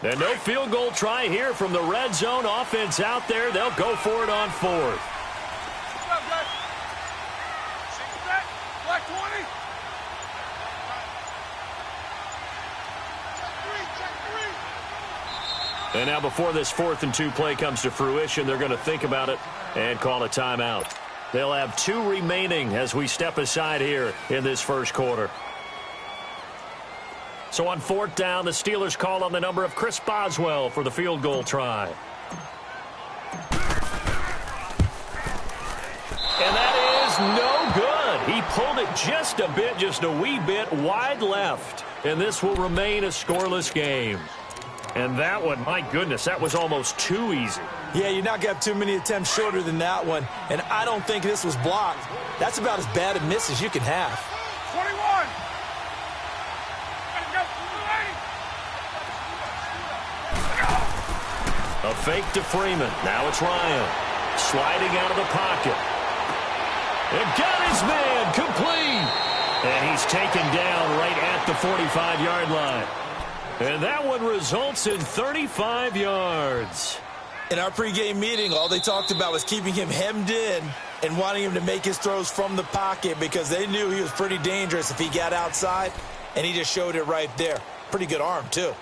And no field goal try here from the red zone offense out there. They'll go for it on 4th. And now before this 4th and 2 play comes to fruition, they're going to think about it and call a timeout. They'll have 2 remaining as we step aside here in this first quarter. So on 4th down, the Steelers call on the number of Chris Boswell for the field goal try. And that is no good. He pulled it just a bit, just a wee bit wide left. And this will remain a scoreless game. And that one, my goodness, that was almost too easy. Yeah, you're not going to have too many attempts shorter than that one. And I don't think this was blocked. That's about as bad a miss as you can have. 21. A fake to Freeman. Now it's Ryan. Sliding out of the pocket. And got his man complete. And he's taken down right at the 45-yard line. And that one results in 35 yards. In our pregame meeting, all they talked about was keeping him hemmed in and wanting him to make his throws from the pocket because they knew he was pretty dangerous if he got outside, and he just showed it right there. Pretty good arm, too.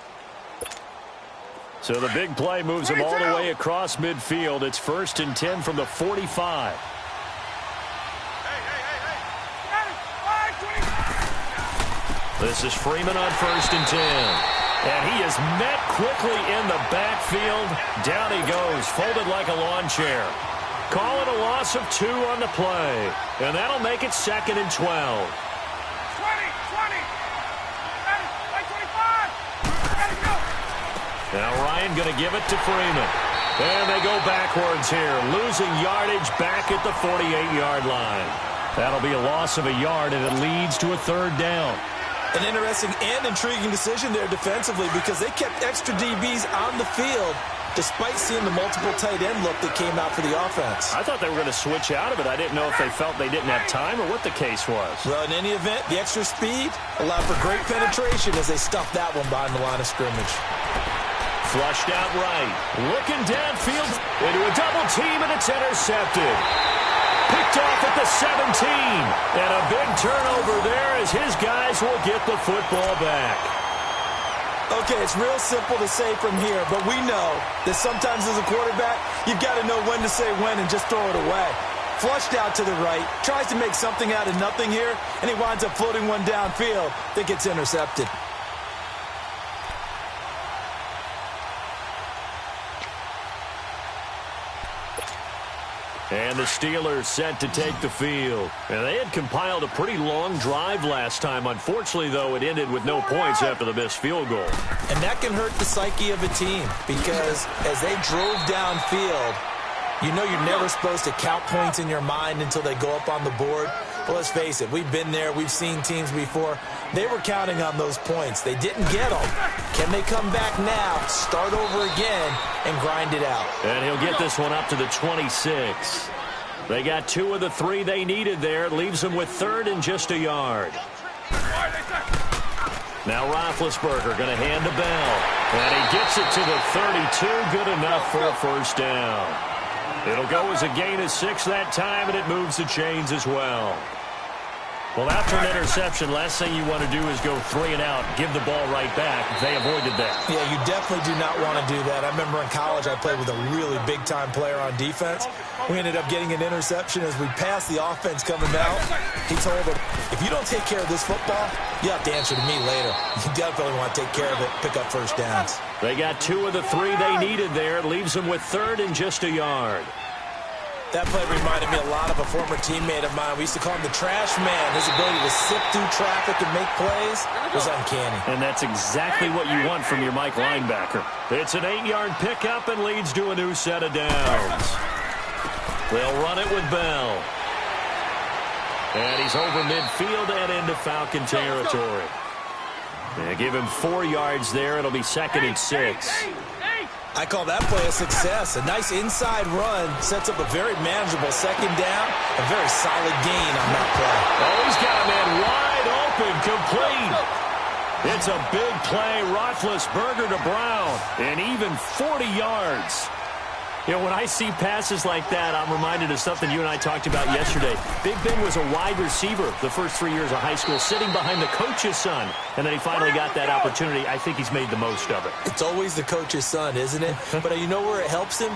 So the big play moves him all the way across midfield. It's 1st and 10 from the 45. This is Freeman on 1st and 10. And he is met quickly in the backfield. Down he goes, folded like a lawn chair. Call it a loss of 2 on the play. And that'll make it 2nd and 12. Now Ryan going to give it to Freeman. And they go backwards here, losing yardage back at the 48-yard line. That'll be a loss of a yard, and it leads to a 3rd down. An interesting and intriguing decision there defensively because they kept extra DBs on the field despite seeing the multiple tight end look that came out for the offense. I thought they were going to switch out of it. I didn't know if they felt they didn't have time or what the case was. Well, in any event, the extra speed allowed for great penetration as they stuffed that one behind the line of scrimmage. Flushed out right. Looking downfield into a double team, and it's intercepted. Picked off at the 17. And a big turnover there as his guys will get the football back. Okay, it's real simple to say from here, but we know that sometimes as a quarterback, you've got to know when to say when and just throw it away. Flushed out to the right, tries to make something out of nothing here, and he winds up floating one downfield that gets intercepted. And the Steelers set to take the field. And they had compiled a pretty long drive last time. Unfortunately, though, it ended with no points after the missed field goal. And that can hurt the psyche of a team because as they drove downfield, you know you're never supposed to count points in your mind until they go up on the board. But let's face it, we've been there. We've seen teams before. They were counting on those points. They didn't get them. Can they come back now, start over again, and grind it out? And he'll get this one up to the 26. They got 2 of the 3 they needed there. It leaves them with 3rd and just a yard. Now Roethlisberger going to hand to Bell. And he gets it to the 32. Good enough for a first down. It'll go as a gain of 6 that time, and it moves the chains as well. Well, after an interception, last thing you want to do is go 3 and out, give the ball right back. They avoided that. Yeah, you definitely do not want to do that. I remember in college I played with a really big-time player on defense. We ended up getting an interception as we passed the offense coming out. He told him, if you don't take care of this football, you have to answer to me later. You definitely want to take care of it, pick up first downs. They got 2 of the 3 they needed there. It leaves them with 3rd and just a yard. That play reminded me a lot of a former teammate of mine. We used to call him the trash man. His ability to sift through traffic and make plays was uncanny. And that's exactly what you want from your Mike linebacker. It's an 8-yard pickup and leads to a new set of downs. They'll run it with Bell. And he's over midfield and into Falcon territory. They give him 4 yards there. It'll be 2nd and 6. I call that play a success. A nice inside run sets up a very manageable 2nd down. A very solid gain on that play. Oh, he's got a man wide open, complete. It's a big play. Roethlisberger to Brown. And even 40 yards. You know, when I see passes like that, I'm reminded of something you and I talked about yesterday. Big Ben was a wide receiver the first 3 years of high school, sitting behind the coach's son. And then he finally got that opportunity. I think he's made the most of it. It's always the coach's son, isn't it? But you know where it helps him?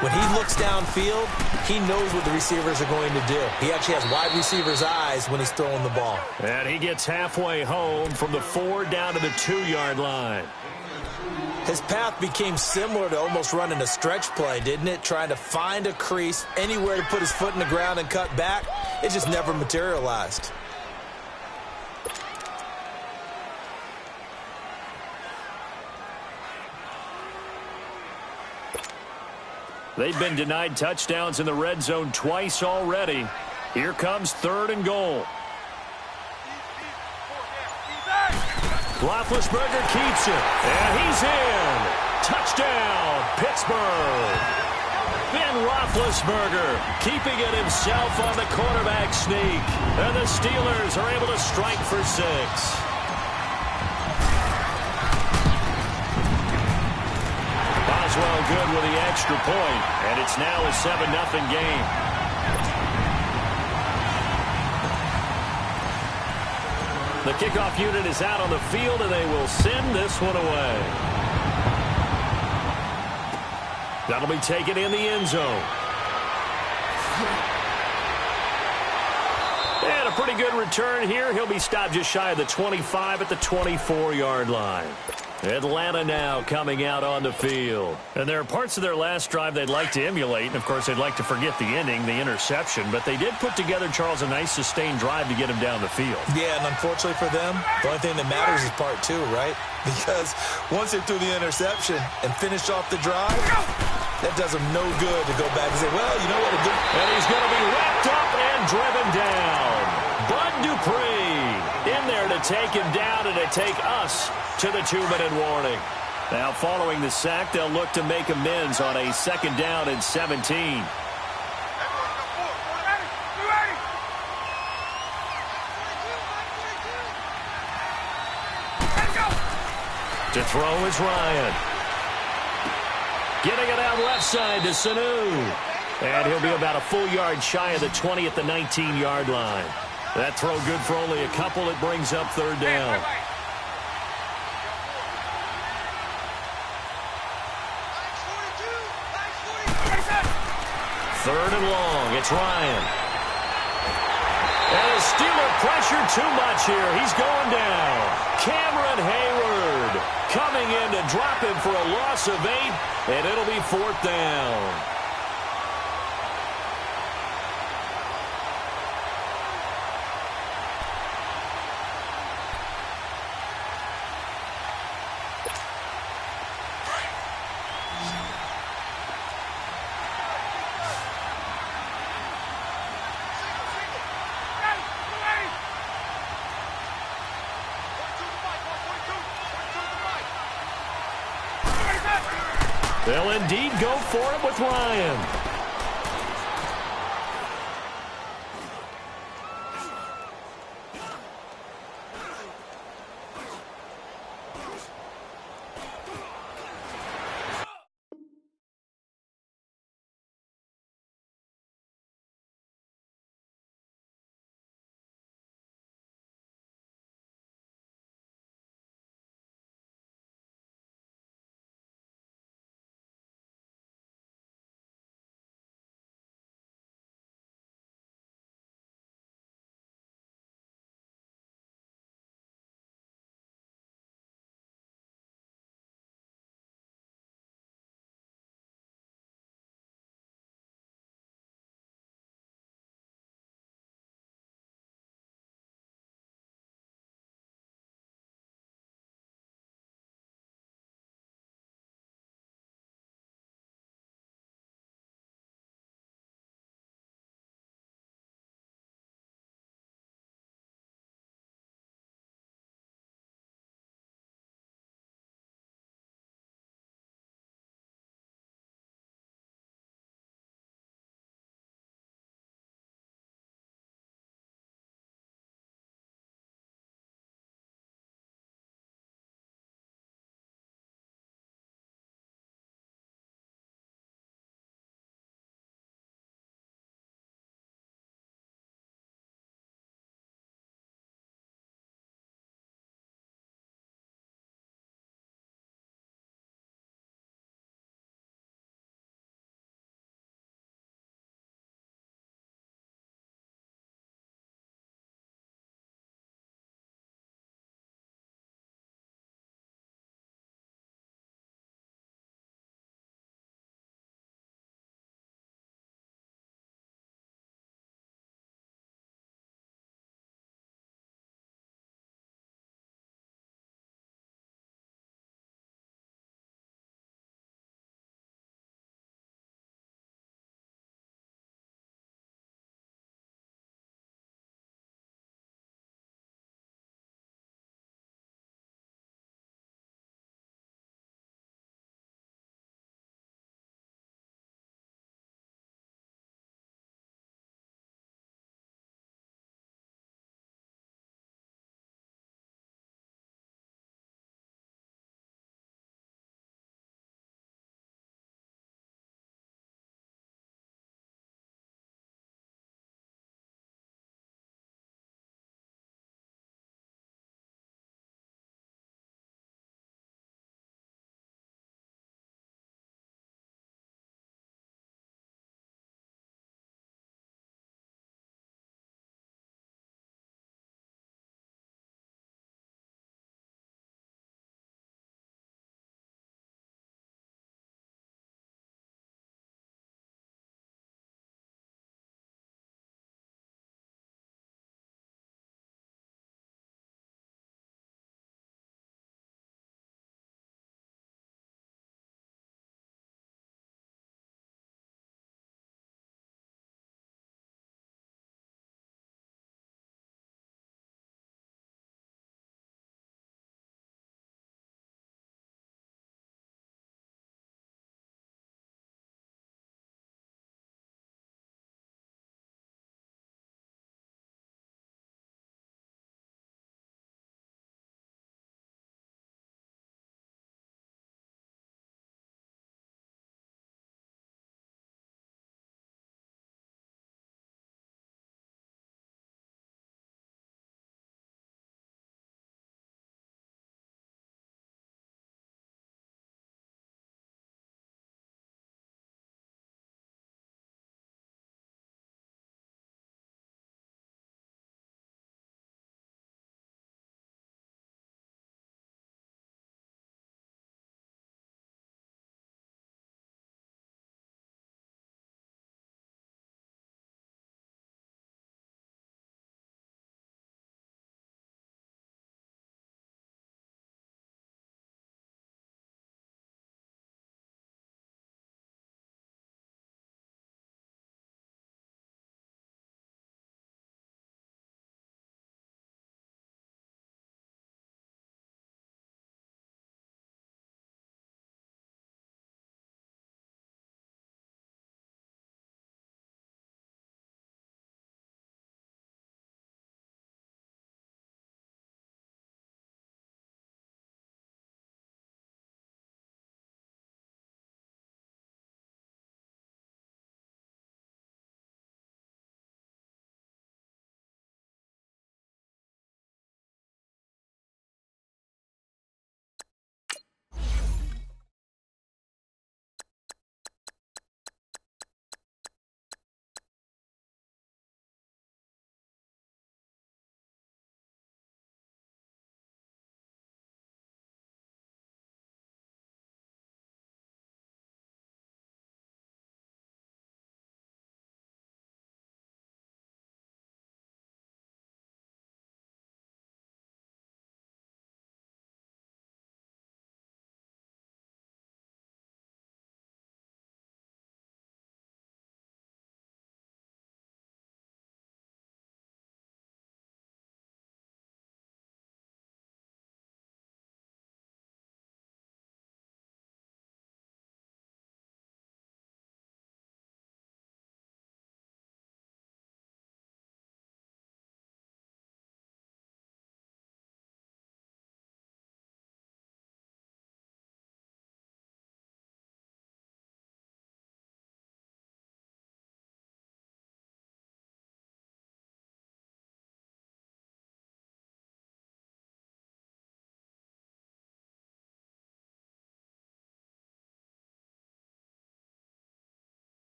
When he looks downfield, he knows what the receivers are going to do. He actually has wide receivers' eyes when he's throwing the ball. And he gets halfway home from the 4 down to the 2-yard line. His path became similar to almost running a stretch play, didn't it? Trying to find a crease, anywhere to put his foot in the ground and cut back. It just never materialized. They've been denied touchdowns in the red zone twice already. Here comes 3rd and goal. Roethlisberger keeps it, and he's in. Touchdown, Pittsburgh. Ben Roethlisberger keeping it himself on the quarterback sneak. And the Steelers are able to strike for 6. Boswell good with the extra point, and it's now a 7-0 game. The kickoff unit is out on the field, and they will send this one away. That'll be taken in the end zone. And a pretty good return here. He'll be stopped just shy of the 25 at the 24-yard line. Atlanta now coming out on the field. And there are parts of their last drive they'd like to emulate. And, of course, they'd like to forget the ending, the interception. But they did put together, Charles, a nice sustained drive to get him down the field. Yeah, and unfortunately for them, the only thing that matters is part 2, right? Because once they threw the interception and finished off the drive, that does them no good to go back and say, well, you know what? And he's going to be wrapped up and driven down. Bud Dupree in there to take him down and to take us to the 2-minute warning. Now, following the sack, they'll look to make amends on a 2nd down and 17. To throw is Ryan. Getting it out left side to Sanu. And he'll be about a full yard shy of the 20 at the 19-yard line. That throw good for only a couple. It brings up third down. Third and long. It's Ryan. And a Steeler pressure too much here. He's going down. Cameron Hayward coming in to drop him for a loss of 8, and it'll be fourth down. They'll indeed go for it with Ryan.